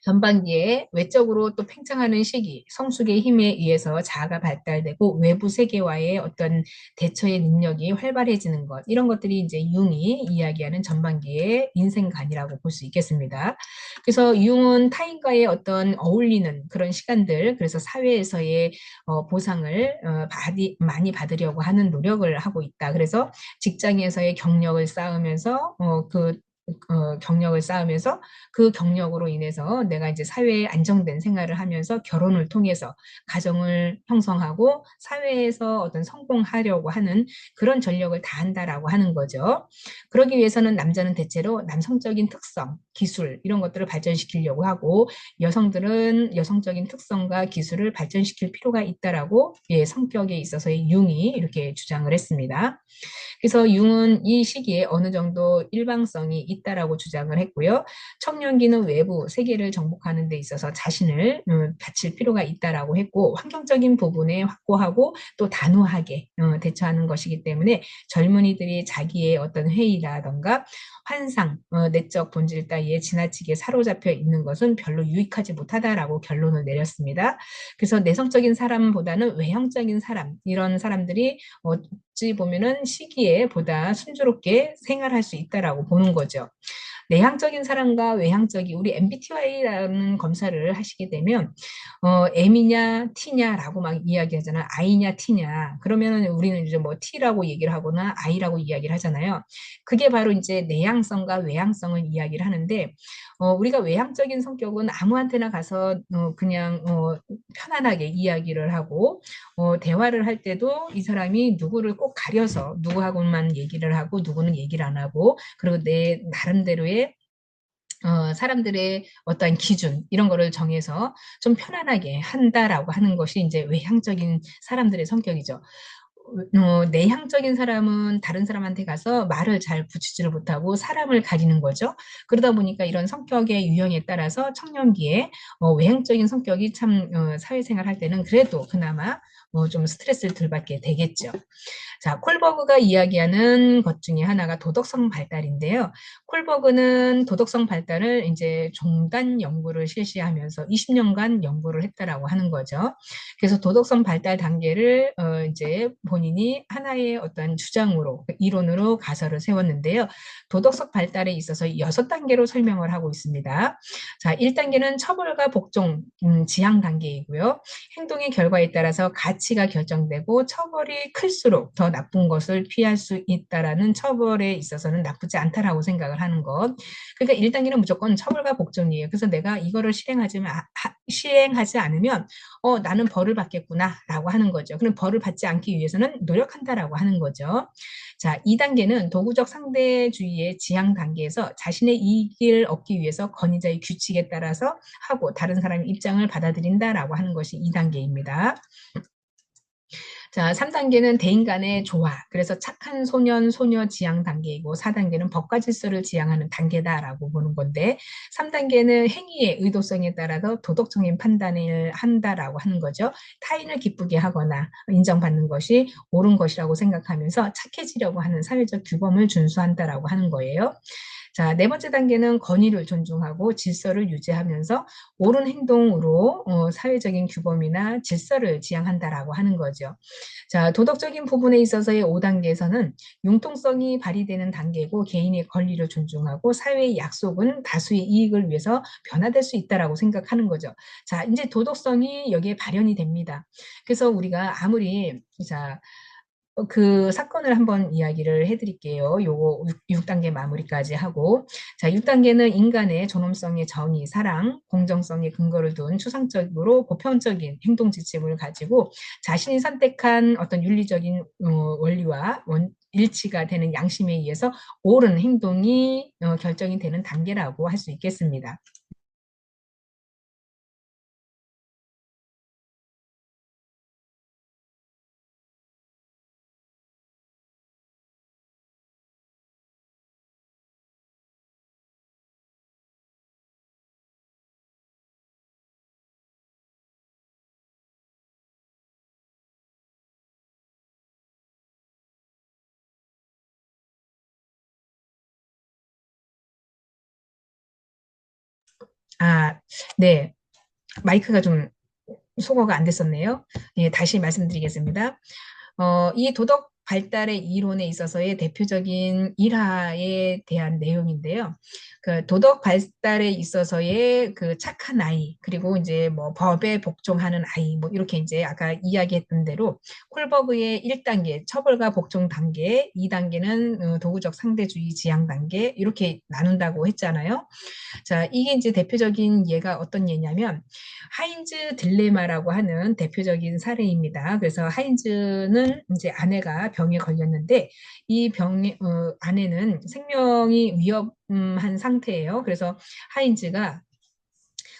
전반기에 외적으로 또 팽창하는 시기, 성숙의 힘에 의해서 자아가 발달되고 외부 세계와의 어떤 대처의 능력이 활발해지는 것, 이런 것들이 이제 융이 이야기하는 전반기의 인생관이라고 볼 수 있겠습니다. 그래서 융은 타인과의 어떤 어울리는 그런 시간들, 그래서 사회에서의 보상을 많이 받으려고 하는 노력을 하고 있다. 그래서 직장에서의 경력을 쌓으면서 경력을 쌓으면서 그 경력으로 인해서 내가 이제 사회에 안정된 생활을 하면서 결혼을 통해서 가정을 형성하고 사회에서 어떤 성공하려고 하는 그런 전력을 다한다라고 하는 거죠. 그러기 위해서는 남자는 대체로 남성적인 특성, 기술 이런 것들을 발전시키려고 하고 여성들은 여성적인 특성과 기술을 발전시킬 필요가 있다라고 성격에 있어서의 융이 이렇게 주장을 했습니다. 그래서 융은 이 시기에 어느 정도 일방성이 있다라고 주장을 했고요. 청년기는 외부 세계를 정복하는 데 있어서 자신을 바칠 필요가 있다라고 했고 환경적인 부분에 확고하고 또 단호하게 대처하는 것이기 때문에 젊은이들이 자기의 어떤 회의라던가 환상, 내적 본질 따위에 지나치게 사로잡혀 있는 것은 별로 유익하지 못하다라고 결론을 내렸습니다. 그래서 내성적인 사람보다는 외형적인 사람, 이런 사람들이 어찌 보면은 시기에 보다 순조롭게 생활할 수 있다라고 보는 거죠. 내향적인 사람과 외향적인 우리 MBTI라는 검사를 하시게 되면 M이냐 T냐라고 막 이야기하잖아. I냐 T냐. 그러면은 우리는 이제 뭐 T라고 얘기를 하거나 I라고 이야기를 하잖아요. 그게 바로 이제 내향성과 외향성을 이야기를 하는데 우리가 외향적인 성격은 아무한테나 가서 그냥 편안하게 이야기를 하고 대화를 할 때도 이 사람이 누구를 꼭 가려서 누구하고만 얘기를 하고 누구는 얘기를 안 하고 그리고 내 나름대로의 사람들의 어떠한 기준 이런 거를 정해서 좀 편안하게 한다라고 하는 것이 이제 외향적인 사람들의 성격이죠. 내향적인 사람은 다른 사람한테 가서 말을 잘 붙이지를 못하고 사람을 가리는 거죠. 그러다 보니까 이런 성격의 유형에 따라서 청년기에 외향적인 성격이 참 사회생활 할 때는 그래도 그나마 좀 스트레스를 덜 받게 되겠죠. 자, 콜버그가 이야기하는 것 중에 하나가 도덕성 발달인데요. 콜버그는 도덕성 발달을 이제 종단 연구를 실시하면서 20년간 연구를 했다라고 하는 거죠. 그래서 도덕성 발달 단계를 이제 본인이 하나의 어떤 주장으로 이론으로 가설을 세웠는데요. 도덕성 발달에 있어서 6단계로 설명을 하고 있습니다. 자, 1단계는 처벌과 복종, 지향 단계이고요. 행동의 결과에 따라서 가치가 결정되고 처벌이 클수록 더 나쁜 것을 피할 수 있다라는 처벌에 있어서는 나쁘지 않다라고 생각을 하는 것. 그러니까 1단계는 무조건 처벌과 복종이에요. 그래서 내가 이거를 시행하지 않으면 나는 벌을 받겠구나라고 하는 거죠. 그럼 벌을 받지 않기 위해서는 노력한다라고 하는 거죠. 자, 2단계는 도구적 상대주의의 지향 단계에서 자신의 이익을 얻기 위해서 권위자의 규칙에 따라서 하고 다른 사람의 입장을 받아들인다라고 하는 것이 2단계입니다. 자, 3단계는 대인 간의 조화. 그래서 착한 소년, 소녀 지향 단계이고 4단계는 법과 질서를 지향하는 단계다라고 보는 건데 3단계는 행위의 의도성에 따라서 도덕적인 판단을 한다라고 하는 거죠. 타인을 기쁘게 하거나 인정받는 것이 옳은 것이라고 생각하면서 착해지려고 하는 사회적 규범을 준수한다라고 하는 거예요. 자, 네 번째 단계는 권위를 존중하고 질서를 유지하면서 옳은 행동으로 사회적인 규범이나 질서를 지향한다라고 하는 거죠. 자, 도덕적인 부분에 있어서의 5단계에서는 융통성이 발휘되는 단계고 개인의 권리를 존중하고 사회의 약속은 다수의 이익을 위해서 변화될 수 있다라고 생각하는 거죠. 자, 이제 도덕성이 여기에 발현이 됩니다. 그래서 우리가 아무리 자, 그 사건을 한번 이야기를 해드릴게요. 요거 6단계 마무리까지 하고. 자, 6단계는 인간의 존엄성의 정의, 사랑, 공정성의 근거를 둔 추상적으로 보편적인 행동 지침을 가지고 자신이 선택한 어떤 윤리적인 원리와 일치가 되는 양심에 의해서 옳은 행동이 결정이 되는 단계라고 할 수 있겠습니다. 아, 네. 마이크가 좀 소거가 안 됐었네요. 예, 다시 말씀드리겠습니다. 이 도덕 발달의 이론에 있어서의 대표적인 일화에 대한 내용인데요. 그 도덕 발달에 있어서의 그 착한 아이, 그리고 이제 뭐 법에 복종하는 아이, 뭐 이렇게 이제 아까 이야기했던 대로 콜버그의 1단계, 처벌과 복종 단계, 2단계는 도구적 상대주의 지향 단계, 이렇게 나눈다고 했잖아요. 자, 이게 이제 대표적인 예가 어떤 예냐면 하인즈 딜레마라고 하는 대표적인 사례입니다. 그래서 하인즈는 이제 아내가 병에 걸렸는데 이 병의 아내는 생명이 위험한 상태예요. 그래서 하인즈가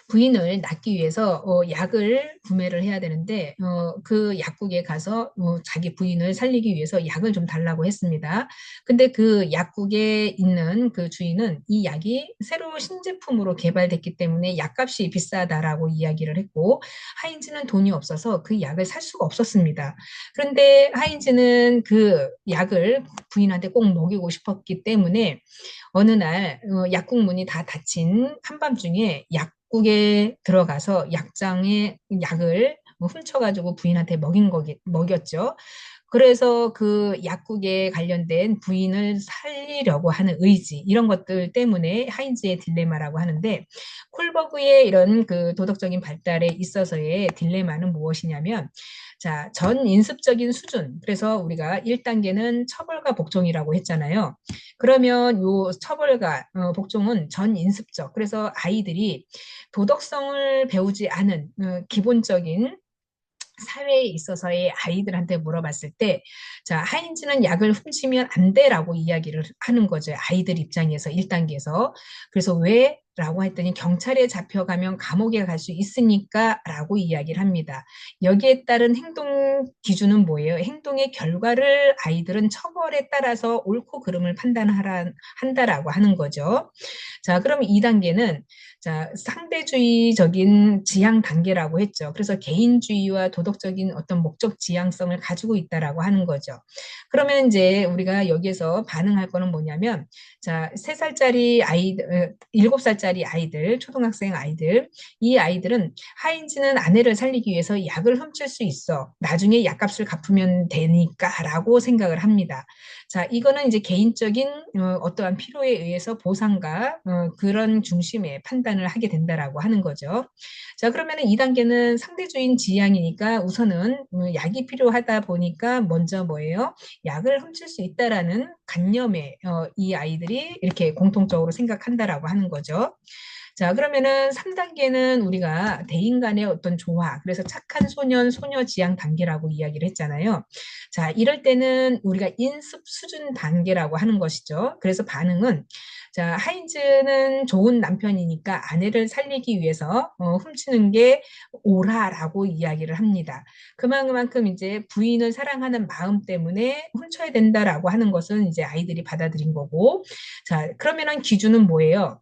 부인을 낫기 위해서 약을 구매를 해야 되는데 그 약국에 가서 자기 부인을 살리기 위해서 약을 좀 달라고 했습니다. 근데 그 약국에 있는 그 주인은 이 약이 새로 신제품으로 개발됐기 때문에 약값이 비싸다라고 이야기를 했고 하인즈는 돈이 없어서 그 약을 살 수가 없었습니다. 그런데 하인즈는 그 약을 부인한테 꼭 먹이고 싶었기 때문에 어느 날 약국 문이 다 닫힌 한밤중에 약국에 들어가서 약장에 약을 훔쳐가지고 부인한테 먹였죠. 그래서 그 약국에 관련된 부인을 살리려고 하는 의지, 이런 것들 때문에 하인즈의 딜레마라고 하는데, 콜버그의 이런 그 도덕적인 발달에 있어서의 딜레마는 무엇이냐면, 자, 전 인습적인 수준. 그래서 우리가 1단계는 처벌과 복종이라고 했잖아요. 그러면 요 처벌과 복종은 전 인습적. 그래서 아이들이 도덕성을 배우지 않은 기본적인 사회에 있어서의 아이들한테 물어봤을 때, 자, 하인즈는 약을 훔치면 안 돼라고 이야기를 하는 거죠. 아이들 입장에서 1단계에서. 그래서 왜? 라고 했더니 경찰에 잡혀가면 감옥에 갈 수 있으니까 라고 이야기를 합니다. 여기에 따른 행동 기준은 뭐예요? 행동의 결과를 아이들은 처벌에 따라서 옳고 그름을 한다라고 하는 거죠. 자, 그럼 2단계는 자, 상대주의적인 지향 단계라고 했죠. 그래서 개인주의와 도덕적인 어떤 목적 지향성을 가지고 있다라고 하는 거죠. 그러면 이제 우리가 여기에서 반응할 거는 뭐냐면, 자, 3살짜리 아이들, 7살짜리 아이들, 초등학생 아이들, 이 아이들은 하인즈는 아내를 살리기 위해서 약을 훔칠 수 있어. 나중에 약값을 갚으면 되니까라고 생각을 합니다. 자, 이거는 이제 개인적인 어떠한 필요에 의해서 보상과 그런 중심의 판단을 하게 된다라고 하는 거죠. 자, 그러면은 2단계는 상대주의 지향이니까 우선은 약이 필요하다 보니까 먼저 뭐예요? 약을 훔칠 수 있다라는 관념에 이 아이들이 이렇게 공통적으로 생각한다라고 하는 거죠. 자, 그러면은 3단계는 우리가 대인 간의 어떤 조화, 그래서 착한 소년, 소녀 지향 단계라고 이야기를 했잖아요. 자, 이럴 때는 우리가 인습 수준 단계라고 하는 것이죠. 그래서 반응은 자, 하인즈는 좋은 남편이니까 아내를 살리기 위해서 훔치는 게 옳아라고 이야기를 합니다. 그만큼 이제 부인을 사랑하는 마음 때문에 훔쳐야 된다라고 하는 것은 이제 아이들이 받아들인 거고, 자, 그러면은 기준은 뭐예요?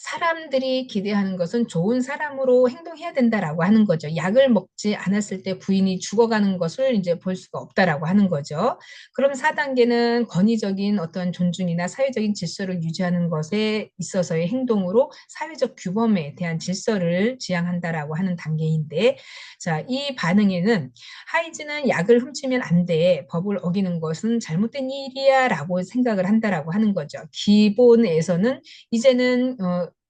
사람들이 기대하는 것은 좋은 사람으로 행동해야 된다라고 하는 거죠. 약을 먹지 않았을 때 부인이 죽어가는 것을 이제 볼 수가 없다라고 하는 거죠. 그럼 4단계는 권위적인 어떤 존중이나 사회적인 질서를 유지하는 것에 있어서의 행동으로 사회적 규범에 대한 질서를 지향한다라고 하는 단계인데, 자, 이 반응에는 하이즈는 약을 훔치면 안 돼. 법을 어기는 것은 잘못된 일이야 라고 생각을 한다라고 하는 거죠. 기본에서는 이제는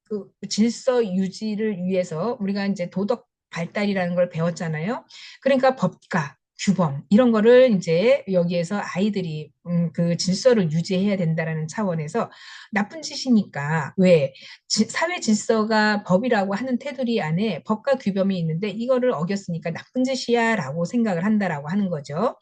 그 질서 유지를 위해서 우리가 이제 도덕 발달이라는 걸 배웠잖아요. 그러니까 법과 규범 이런 거를 이제 여기에서 아이들이 그 질서를 유지해야 된다라는 차원에서 나쁜 짓이니까 왜 사회 질서가 법이라고 하는 테두리 안에 법과 규범이 있는데 이거를 어겼으니까 나쁜 짓이야라고 생각을 한다라고 하는 거죠.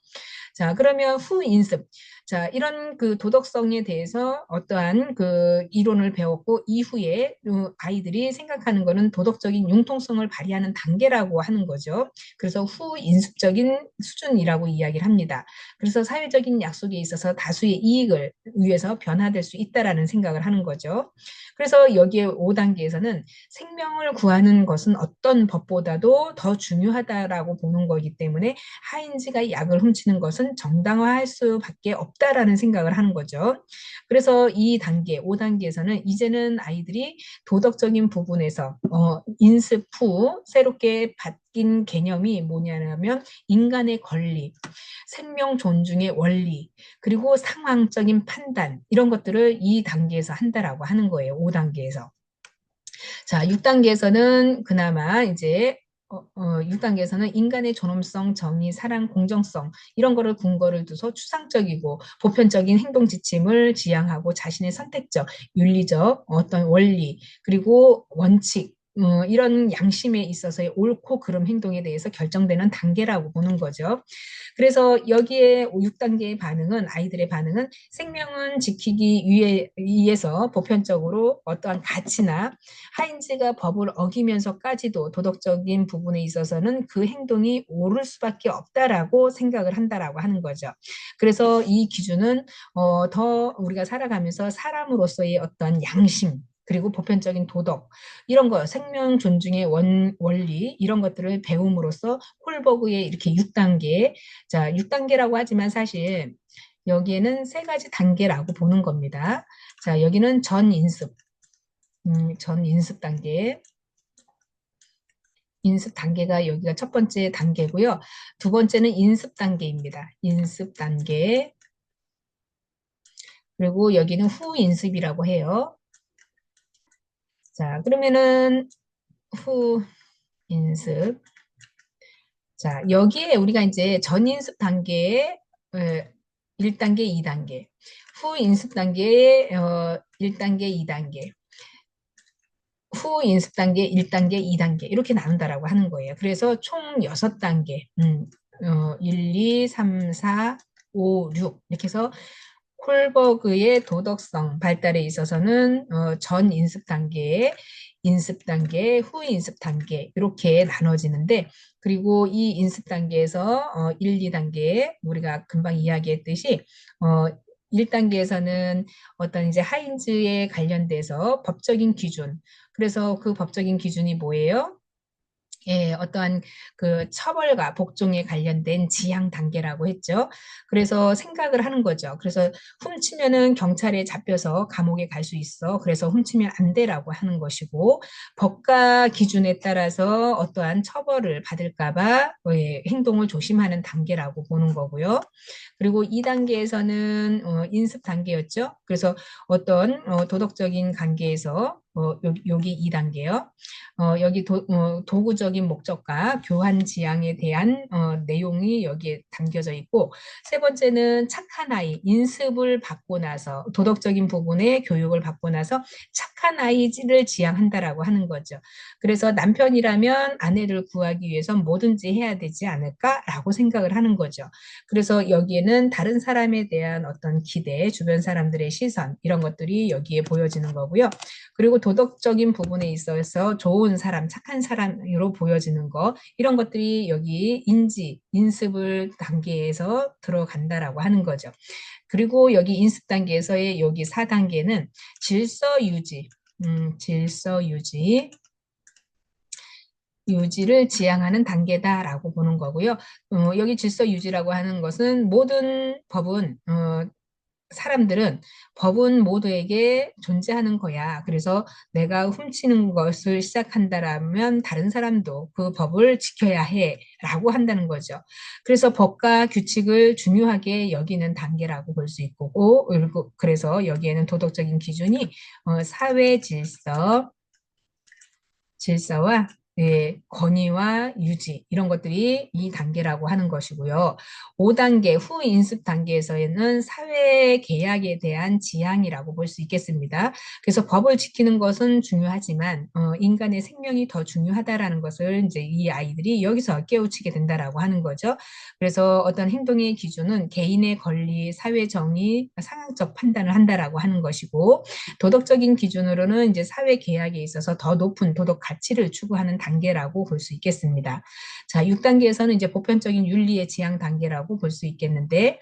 자, 그러면 후인습. 자, 이런 그 도덕성에 대해서 어떠한 그 이론을 배웠고 이후에 아이들이 생각하는 거는 도덕적인 융통성을 발휘하는 단계라고 하는 거죠. 그래서 후인습적인 수준이라고 이야기를 합니다. 그래서 사회적인 약속에 있어서 다수의 이익을 위해서 변화될 수 있다라는 생각을 하는 거죠. 그래서 여기에 5단계에서는 생명을 구하는 것은 어떤 법보다도 더 중요하다라고 보는 거기 때문에 하인즈가 약을 훔치는 것은 정당화할 수밖에 없다라는 생각을 하는 거죠. 그래서 이 단계, 5단계에서는 이제는 아이들이 도덕적인 부분에서 인습 후 새롭게 바뀐 개념이 뭐냐면 인간의 권리, 생명 존중의 원리, 그리고 상황적인 판단 이런 것들을 이 단계에서 한다라고 하는 거예요. 5단계에서. 자, 6단계에서는 그나마 이제 6단계에서는 인간의 존엄성, 정의, 사랑, 공정성 이런 거를 근거를 두서 추상적이고 보편적인 행동 지침을 지향하고 자신의 선택적, 윤리적 어떤 원리 그리고 원칙 이런 양심에 있어서의 옳고 그름 행동에 대해서 결정되는 단계라고 보는 거죠. 그래서 여기에 6단계의 반응은 아이들의 반응은 생명은 지키기 위해서 보편적으로 어떠한 가치나 하인즈가 법을 어기면서까지도 도덕적인 부분에 있어서는 그 행동이 옳을 수밖에 없다라고 생각을 한다라고 하는 거죠. 그래서 이 기준은 더 우리가 살아가면서 사람으로서의 어떤 양심 그리고 보편적인 도덕 이런 거 생명 존중의 원리 이런 것들을 배움으로써 홀버그의 이렇게 6단계 자 6단계라고 하지만 사실 여기에는 세 가지 단계라고 보는 겁니다. 자 여기는 전 인습 단계. 인습 단계가 여기가 첫 번째 단계고요. 두 번째는 인습 단계입니다. 인습 단계. 그리고 여기는 후 인습이라고 해요. 자, 그러면은 후 인습. 자, 여기에 우리가 이제 전 인습 단계에 1단계, 2단계, 후 인습 단계에 1단계, 2단계, 후 인습 단계 1단계, 2단계 이렇게 나눈다라고 하는 거예요. 그래서 총 6단계 1, 2, 3, 4, 5, 6 이렇게 해서 콜버그의 도덕성 발달에 있어서는 전 인습 단계, 인습 단계, 후 인습 단계 이렇게 나눠지는데 그리고 이 인습 단계에서 1, 2단계 우리가 금방 이야기했듯이 1단계에서는 어떤 이제 하인즈에 관련돼서 법적인 기준 그래서 그 법적인 기준이 뭐예요? 예, 어떠한 그 처벌과 복종에 관련된 지향 단계라고 했죠. 그래서 생각을 하는 거죠. 그래서 훔치면은 경찰에 잡혀서 감옥에 갈 수 있어. 그래서 훔치면 안 돼라고 하는 것이고, 법과 기준에 따라서 어떠한 처벌을 받을까봐 예, 행동을 조심하는 단계라고 보는 거고요. 그리고 2단계에서는 인습 단계였죠. 그래서 어떤 도덕적인 관계에서 여기 2단계요. 여기 도구적인 목적과 교환 지향에 대한 내용이 여기에 담겨져 있고 세 번째는 착한 아이, 인습을 받고 나서 도덕적인 부분에 교육을 받고 나서 착한 아이를 지향한다라고 하는 거죠. 그래서 남편이라면 아내를 구하기 위해서 뭐든지 해야 되지 않을까라고 생각을 하는 거죠. 그래서 여기에는 다른 사람에 대한 어떤 기대, 주변 사람들의 시선 이런 것들이 여기에 보여지는 거고요. 그리고 도덕적인 부분에 있어서 좋은 사람, 착한 사람으로 보여지는 거 이런 것들이 여기 인습을 단계에서 들어간다라고 하는 거죠. 그리고 여기 인습 단계에서의 여기 4단계는 질서 유지, 질서 유지를 지향하는 단계다라고 보는 거고요. 여기 질서 유지라고 하는 것은 모든 법은 사람들은 법은 모두에게 존재하는 거야. 그래서 내가 훔치는 것을 시작한다라면 다른 사람도 그 법을 지켜야 해라고 한다는 거죠. 그래서 법과 규칙을 중요하게 여기는 단계라고 볼 수 있고, 그리고 그래서 여기에는 도덕적인 기준이 사회 질서와 예, 권위와 유지 이런 것들이 이 단계라고 하는 것이고요. 5단계 후 인습 단계에서는 사회 계약에 대한 지향이라고 볼 수 있겠습니다. 그래서 법을 지키는 것은 중요하지만 인간의 생명이 더 중요하다라는 것을 이제 이 아이들이 여기서 깨우치게 된다라고 하는 거죠. 그래서 어떤 행동의 기준은 개인의 권리, 사회 정의, 상황적 판단을 한다라고 하는 것이고 도덕적인 기준으로는 이제 사회 계약에 있어서 더 높은 도덕 가치를 추구하는 단계라고 볼 수 있겠습니다. 자, 6단계에서는 이제 보편적인 윤리의 지향 단계라고 볼 수 있겠는데,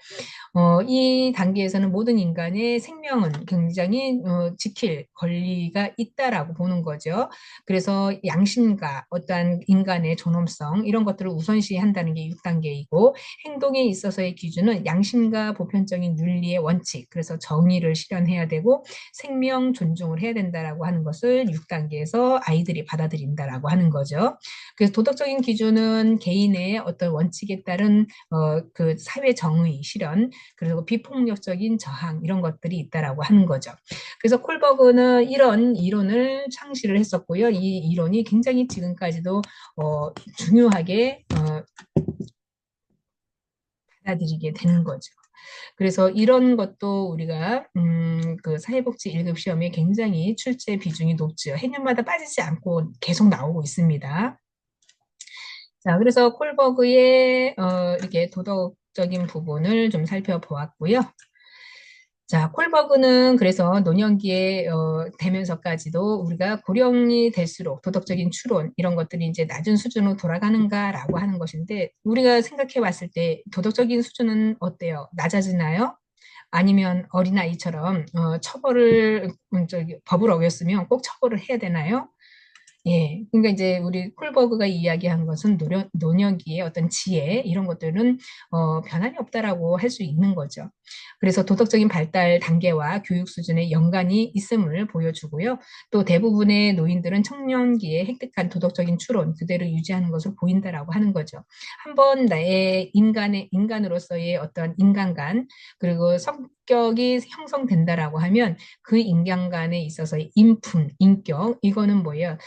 이 단계에서는 모든 인간의 생명은 굉장히 지킬 권리가 있다라고 보는 거죠. 그래서 양심과 어떠한 인간의 존엄성 이런 것들을 우선시한다는 게 6단계이고 행동에 있어서의 기준은 양심과 보편적인 윤리의 원칙, 그래서 정의를 실현해야 되고 생명 존중을 해야 된다라고 하는 것을 6단계에서 아이들이 받아들인다라고 하는 거죠. 그래서 도덕적인 기준은 개인의 어떤 원칙에 따른 그 사회 정의 실현 그리고 비폭력적인 저항 이런 것들이 있다라고 하는 거죠. 그래서 콜버그는 이런 이론을 창시를 했었고요. 이 이론이 굉장히 지금까지도 중요하게 받아들이게 되는 거죠. 그래서 이런 것도 우리가 그 사회복지 1급 시험에 굉장히 출제 비중이 높죠. 해년마다 빠지지 않고 계속 나오고 있습니다. 자, 그래서 콜버그의 이렇게 도덕적인 부분을 좀 살펴보았고요. 자, 콜버그는 그래서 노년기에 되면서까지도 우리가 고령이 될수록 도덕적인 추론 이런 것들이 이제 낮은 수준으로 돌아가는가라고 하는 것인데 우리가 생각해 봤을 때 도덕적인 수준은 어때요? 낮아지나요? 아니면 어린아이처럼 처벌을 법을 어겼으면 꼭 처벌을 해야 되나요? 예, 그러니까 이제 우리 콜버그가 이야기한 것은 노년기의 어떤 지혜 이런 것들은 변함이 없다라고 할 수 있는 거죠. 그래서 도덕적인 발달 단계와 교육 수준의 연관이 있음을 보여주고요. 또 대부분의 노인들은 청년기에 획득한 도덕적인 추론 그대로 유지하는 것을 보인다라고 하는 거죠. 한번 나의 인간으로서의 어떤 인간관 그리고 성격이 형성된다라고 하면 그 인간관에 있어서의 인품, 인격 이거는 뭐예요?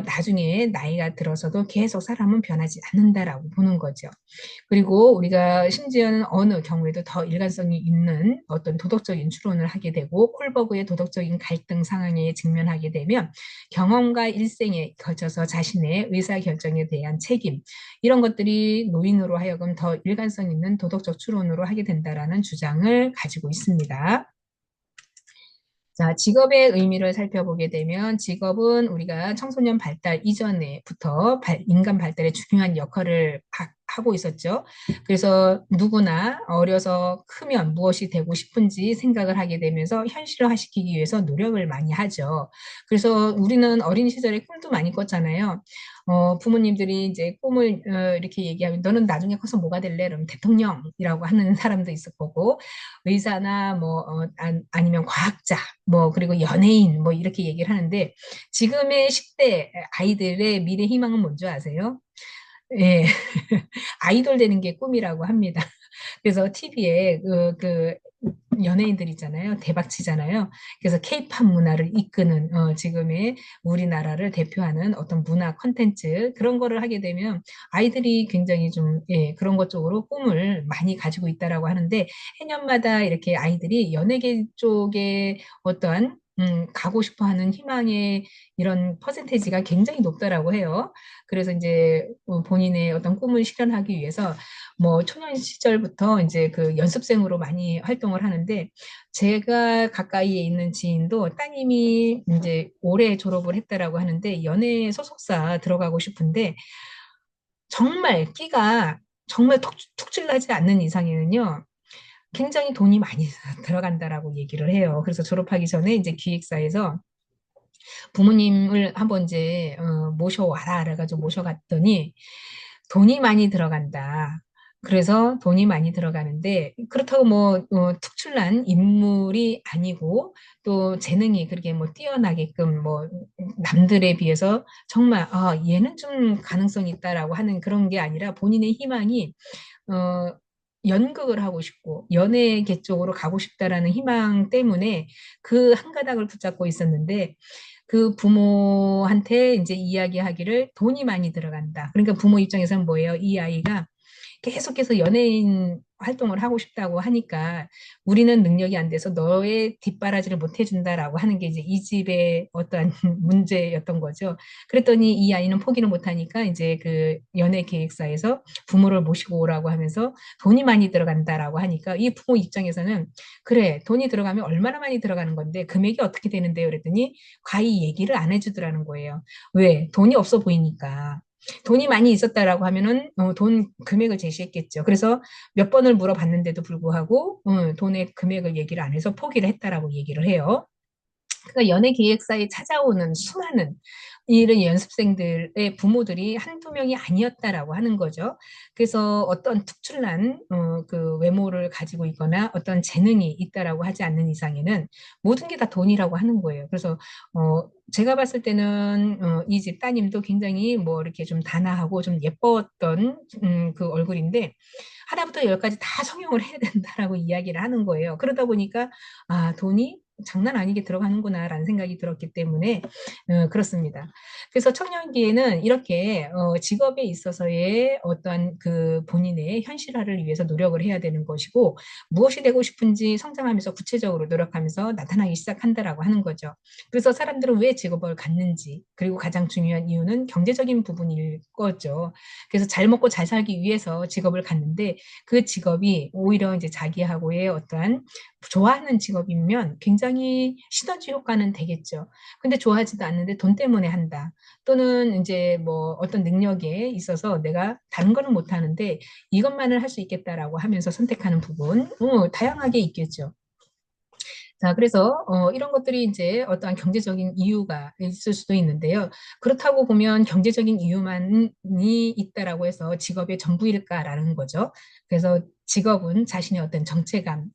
나중에 나이가 들어서도 계속 사람은 변하지 않는다라고 보는 거죠. 그리고 우리가 심지어는 어느 경우에도 더 일관성이 있는 어떤 도덕적인 추론을 하게 되고 콜버그의 도덕적인 갈등 상황에 직면하게 되면 경험과 일생에 거쳐서 자신의 의사결정에 대한 책임 이런 것들이 노인으로 하여금 더 일관성 있는 도덕적 추론으로 하게 된다라는 주장을 가지고 있습니다. 자, 직업의 의미를 살펴보게 되면 직업은 우리가 청소년 발달 이전에부터 인간 발달에 중요한 역할을 하고 있었죠. 그래서 누구나 어려서 크면 무엇이 되고 싶은지 생각을 하게 되면서 현실화시키기 위해서 노력을 많이 하죠. 그래서 우리는 어린 시절에 꿈도 많이 꿨잖아요. 부모님들이 이제 꿈을 이렇게 얘기하면 너는 나중에 커서 뭐가 될래? 그러면 대통령이라고 하는 사람도 있을 거고 의사나 뭐 아니면 과학자 뭐 그리고 연예인 뭐 이렇게 얘기를 하는데 지금의 10대 아이들의 미래 희망은 뭔지 아세요? 예, 아이돌 되는 게 꿈이라고 합니다. 그래서 TV에 그 연예인들 있잖아요. 대박 치잖아요. 그래서 케이팝 문화를 이끄는 지금의 우리나라를 대표하는 어떤 문화 콘텐츠 그런 거를 하게 되면 아이들이 굉장히 좀 예, 그런 것 쪽으로 꿈을 많이 가지고 있다라고 하는데 해년마다 이렇게 아이들이 연예계 쪽에 어떠한 가고 싶어 하는 희망의 이런 퍼센테이지가 굉장히 높다라고 해요. 그래서 이제 본인의 어떤 꿈을 실현하기 위해서 뭐 초년 시절부터 이제 그 연습생으로 많이 활동을 하는데 제가 가까이에 있는 지인도 따님이 이제 올해 졸업을 했다라고 하는데 연예 소속사 들어가고 싶은데 정말 끼가 정말 툭질나지 않는 이상에는요. 굉장히 돈이 많이 들어간다라고 얘기를 해요. 그래서 졸업하기 전에 이제 기획사에서 부모님을 한번 이제 모셔와라 그래가지고 모셔갔더니 돈이 많이 들어간다. 그래서 돈이 많이 들어가는데 그렇다고 뭐 특출난 인물이 아니고 또 재능이 그렇게 뭐 뛰어나게끔 뭐 남들에 비해서 정말 얘는 좀 가능성이 있다라고 하는 그런 게 아니라 본인의 희망이 어, 연극을 하고 싶고 연예계 쪽으로 가고 싶다라는 희망 때문에 그 한 가닥을 붙잡고 있었는데 그 부모한테 이제 이야기하기를 돈이 많이 들어간다. 그러니까 부모 입장에서는 뭐예요? 이 아이가 계속해서 연예인 활동을 하고 싶다고 하니까 우리는 능력이 안 돼서 너의 뒷바라지를 못 해준다라고 하는 게 이제 이 집의 어떠한 문제였던 거죠. 그랬더니 이 아이는 포기를 못 하니까 이제 그 연애 기획사에서 부모를 모시고 오라고 하면서 돈이 많이 들어간다라고 하니까 이 부모 입장에서는 그래, 돈이 들어가면 얼마나 많이 들어가는 건데 금액이 어떻게 되는데요? 그랬더니 과히 얘기를 안 해주더라는 거예요. 왜? 돈이 없어 보이니까. 돈이 많이 있었다라고 하면은 돈 금액을 제시했겠죠. 그래서 몇 번을 물어봤는데도 불구하고 돈의 금액을 얘기를 안 해서 포기를 했다라고 얘기를 해요. 그러니까 연예 기획사에 찾아오는 수많은 이런 연습생들의 부모들이 한두 명이 아니었다라고 하는 거죠. 그래서 어떤 특출난 그 외모를 가지고 있거나 어떤 재능이 있다라고 하지 않는 이상에는 모든 게 다 돈이라고 하는 거예요. 그래서 제가 봤을 때는 이 집 따님도 굉장히 뭐 이렇게 좀 단아하고 좀 예뻤던 그 얼굴인데 하나부터 열까지 다 성형을 해야 된다라고 이야기를 하는 거예요. 그러다 보니까 아, 돈이 장난 아니게 들어가는구나라는 생각이 들었기 때문에 그렇습니다. 그래서 청년기에는 이렇게 직업에 있어서의 어떠한 그 본인의 현실화를 위해서 노력을 해야 되는 것이고 무엇이 되고 싶은지 성장하면서 구체적으로 노력하면서 나타나기 시작한다라고 하는 거죠. 그래서 사람들은 왜 직업을 갖는지 그리고 가장 중요한 이유는 경제적인 부분일 거죠. 그래서 잘 먹고 잘 살기 위해서 직업을 갖는데 그 직업이 오히려 이제 자기하고의 어떠한 좋아하는 직업이면 굉장히 시너지 효과는 되겠죠. 근데 좋아하지도 않는데 돈 때문에 한다. 또는 이제 뭐 어떤 능력에 있어서 내가 다른 거는 못 하는데 이것만을 할 수 있겠다라고 하면서 선택하는 부분, 다양하게 있겠죠. 자, 그래서 이런 것들이 이제 어떠한 경제적인 이유가 있을 수도 있는데요. 그렇다고 보면 경제적인 이유만이 있다라고 해서 직업의 전부일까라는 거죠. 그래서 직업은 자신의 어떤 정체감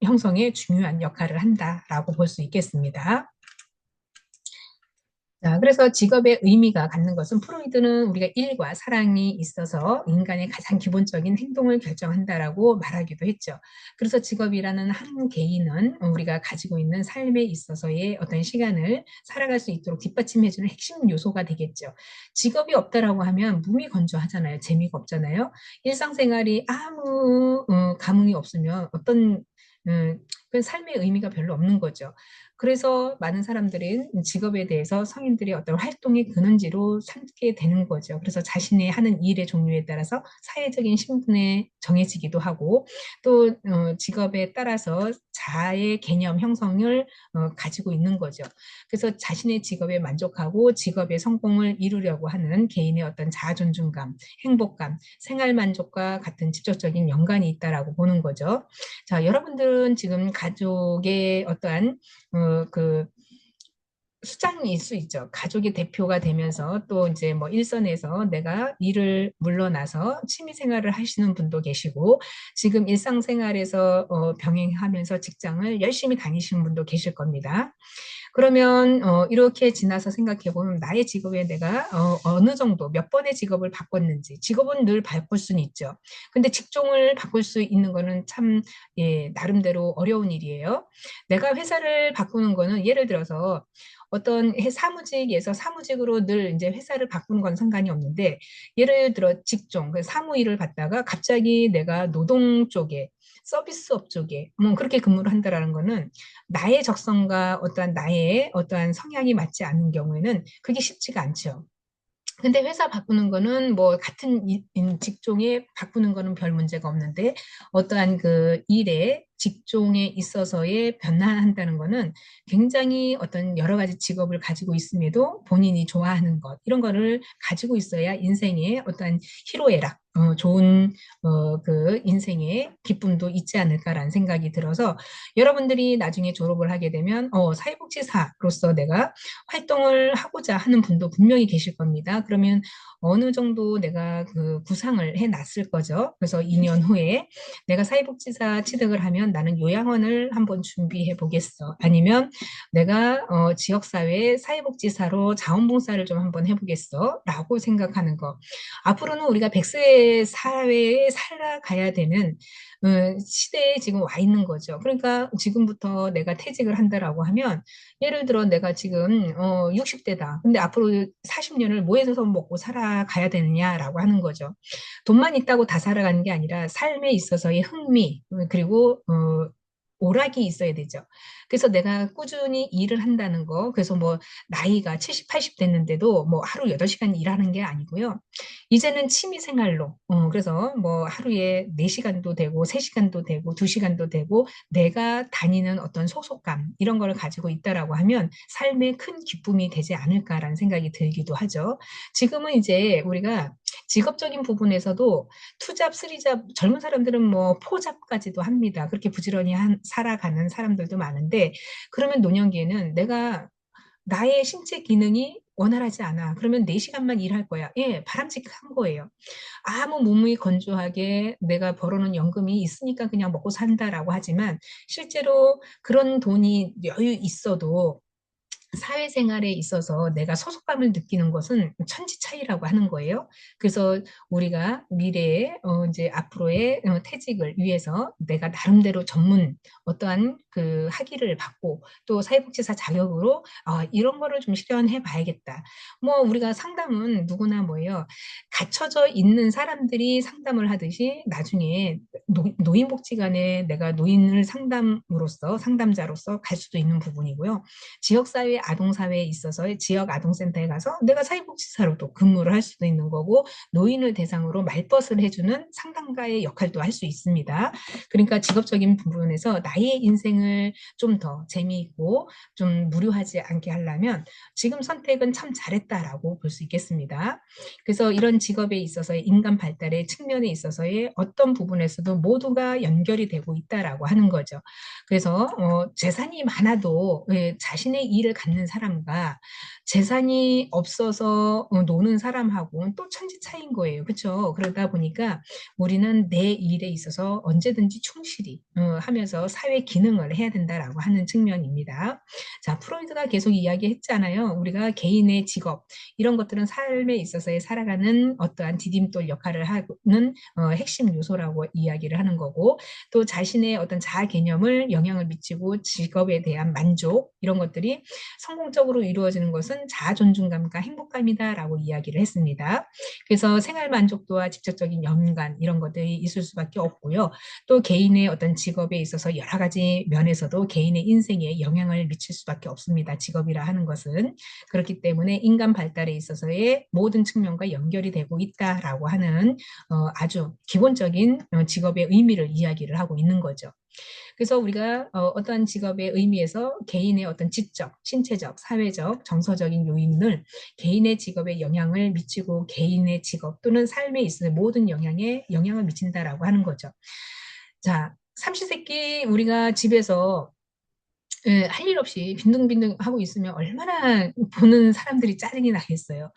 형성에 중요한 역할을 한다라고 볼 수 있겠습니다. 자, 그래서 직업의 의미가 갖는 것은 프로이드는 우리가 일과 사랑이 있어서 인간의 가장 기본적인 행동을 결정한다라고 말하기도 했죠. 그래서 직업이라는 한 개인은 우리가 가지고 있는 삶에 있어서의 어떤 시간을 살아갈 수 있도록 뒷받침해주는 핵심 요소가 되겠죠. 직업이 없다라고 하면 무미건조하잖아요. 재미가 없잖아요. 일상생활이 아무 감흥이 없으면 어떤 그 삶의 의미가 별로 없는 거죠. 그래서 많은 사람들은 직업에 대해서 성인들의 어떤 활동의 근원지로 삼게 되는 거죠. 그래서 자신의 하는 일의 종류에 따라서 사회적인 신분에 정해지기도 하고 또 직업에 따라서 자아의 개념 형성을 가지고 있는 거죠. 그래서 자신의 직업에 만족하고 직업의 성공을 이루려고 하는 개인의 어떤 자아 존중감, 행복감, 생활 만족과 같은 직접적인 연관이 있다라고 보는 거죠. 자, 여러분들은 지금 가족의 어떠한 그 수장일 수 있죠. 가족의 대표가 되면서 또 이제 뭐 일선에서 내가 일을 물러나서 취미 생활을 하시는 분도 계시고 지금 일상생활에서 병행하면서 직장을 열심히 다니시는 분도 계실 겁니다. 그러면 이렇게 지나서 생각해 보면 나의 직업에 내가 어느 정도 몇 번의 직업을 바꿨는지 직업은 늘 바꿀 수는 있죠. 근데 직종을 바꿀 수 있는 거는 참 예, 나름대로 어려운 일이에요. 내가 회사를 바꾸는 거는 예를 들어서 어떤 사무직에서 사무직으로 늘 이제 회사를 바꾸는 건 상관이 없는데 예를 들어 직종, 그 사무일을 받다가 갑자기 내가 노동 쪽에 서비스업 쪽에 뭐 그렇게 근무를 한다라는 거는 나의 적성과 어떠한 나의 어떠한 성향이 맞지 않는 경우에는 그게 쉽지가 않죠. 근데 회사 바꾸는 거는 뭐 같은 직종에 바꾸는 거는 별 문제가 없는데 어떠한 그 일에 직종에 있어서의 변화한다는 거는 굉장히 어떤 여러 가지 직업을 가지고 있음에도 본인이 좋아하는 것 이런 거를 가지고 있어야 인생의 어떠한 희로애락 좋은 그 인생의 기쁨도 있지 않을까라는 생각이 들어서 여러분들이 나중에 졸업을 하게 되면 사회복지사로서 내가 활동을 하고자 하는 분도 분명히 계실 겁니다. 그러면 어느 정도 내가 그 구상을 해놨을 거죠. 그래서 2년 후에 내가 사회복지사 취득을 하면 나는 요양원을 한번 준비해 보겠어. 아니면 내가 지역사회 사회복지사로 자원봉사를 좀 한번 해보겠어. 라고 생각하는 거. 앞으로는 우리가 100세 사회에 살아가야 되는 시대에 지금 와 있는 거죠. 그러니까 지금부터 내가 퇴직을 한다라고 하면 예를 들어 내가 지금 60대다. 근데 앞으로 40년을 뭐 해서 먹고 살아가야 되느냐라고 하는 거죠. 돈만 있다고 다 살아가는 게 아니라 삶에 있어서의 흥미 그리고 오락이 있어야 되죠. 그래서 내가 꾸준히 일을 한다는 거, 그래서 뭐 나이가 70, 80 됐는데도 뭐 하루 8시간 일하는 게 아니고요. 이제는 취미 생활로, 그래서 뭐 하루에 4시간도 되고, 3시간도 되고, 2시간도 되고, 내가 다니는 어떤 소속감, 이런 걸 가지고 있다라고 하면 삶의 큰 기쁨이 되지 않을까라는 생각이 들기도 하죠. 지금은 이제 우리가 직업적인 부분에서도 투잡, 쓰리잡, 젊은 사람들은 뭐 포잡까지도 합니다. 그렇게 부지런히 살아가는 사람들도 많은데, 그러면 노년기에는 내가 나의 신체 기능이 원활하지 않아. 그러면 4시간만 일할 거야. 예, 바람직한 거예요. 아무 몸이 건조하게 내가 벌어놓은 연금이 있으니까 그냥 먹고 산다라고 하지만 실제로 그런 돈이 여유 있어도 사회생활에 있어서 내가 소속감을 느끼는 것은 천지 차이라고 하는 거예요. 그래서 우리가 미래에 이제 앞으로의 퇴직을 위해서 내가 나름대로 전문 어떠한 그 학위를 받고 또 사회복지사 자격으로 이런 거를 좀 실현해 봐야겠다. 뭐 우리가 상담은 누구나 뭐예요. 갇혀져 있는 사람들이 상담을 하듯이 나중에 노인복지관에 내가 노인을 상담자로서 갈 수도 있는 부분이고요. 지역사회 아동사회에 있어서 지역 아동센터에 가서 내가 사회복지사로도 근무를 할 수도 있는 거고 노인을 대상으로 말벗을 해주는 상담가의 역할도 할 수 있습니다. 그러니까 직업적인 부분에서 나의 인생을 좀 더 재미있고 좀 무료하지 않게 하려면 지금 선택은 참 잘했다라고 볼 수 있겠습니다. 그래서 이런 직업에 있어서의 인간 발달의 측면에 있어서의 어떤 부분에서도 모두가 연결이 되고 있다라고 하는 거죠. 그래서 재산이 많아도 자신의 일을 갖는 사람과 재산이 없어서 노는 사람하고는 또 천지 차이인 거예요. 그렇죠? 그러다 보니까 우리는 내 일에 있어서 언제든지 충실히 하면서 사회 기능을 해야 된다라고 하는 측면입니다. 자, 프로이드가 계속 이야기했잖아요. 우리가 개인의 직업 이런 것들은 삶에 있어서의 살아가는 어떠한 디딤돌 역할을 하는 핵심 요소라고 이야기를 하는 거고 또 자신의 어떤 자아 개념을 영향을 미치고 직업에 대한 만족 이런 것들이 성공적으로 이루어지는 것은 자아 존중감과 행복감이다라고 이야기를 했습니다. 그래서 생활 만족도와 직접적인 연관 이런 것들이 있을 수밖에 없고요. 또 개인의 어떤 직업에 있어서 여러 가지 면에서도 개인의 인생에 영향을 미칠 수밖에 없습니다. 직업이라 하는 것은 그렇기 때문에 인간 발달에 있어서의 모든 측면과 연결이 되고 있다라고 하는 아주 기본적인 직업의 의미를 이야기를 하고 있는 거죠. 그래서 우리가 어떠한 직업의 의미에서 개인의 어떤 지적, 신체적, 사회적, 정서적인 요인을 개인의 직업에 영향을 미치고 개인의 직업 또는 삶에 있는 모든 영향에 영향을 미친다라고 하는 거죠. 자, 삼시세끼 우리가 집에서 할 일 없이 빈둥빈둥 하고 있으면 얼마나 보는 사람들이 짜증이 나겠어요.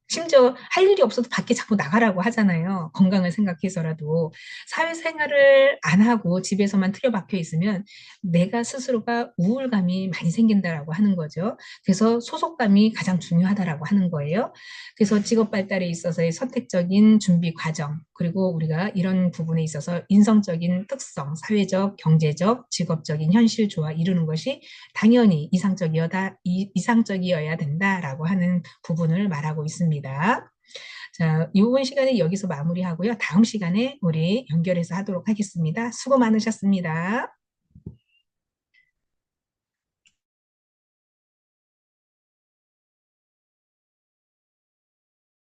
심지어 할 일이 없어도 밖에 자꾸 나가라고 하잖아요. 건강을 생각해서라도. 사회생활을 안 하고 집에서만 틀어박혀 있으면 내가 스스로가 우울감이 많이 생긴다라고 하는 거죠. 그래서 소속감이 가장 중요하다라고 하는 거예요. 그래서 직업 발달에 있어서의 선택적인 준비 과정, 그리고 우리가 이런 부분에 있어서 인성적인 특성, 사회적, 경제적, 직업적인 현실 조화 이루는 것이 당연히 이상적이어야 된다라고 하는 부분을 말하고 있습니다. 자, 이번 시간에 여기서 마무리하고요. 다음 시간에 우리 연결해서 하도록 하겠습니다. 수고 많으셨습니다.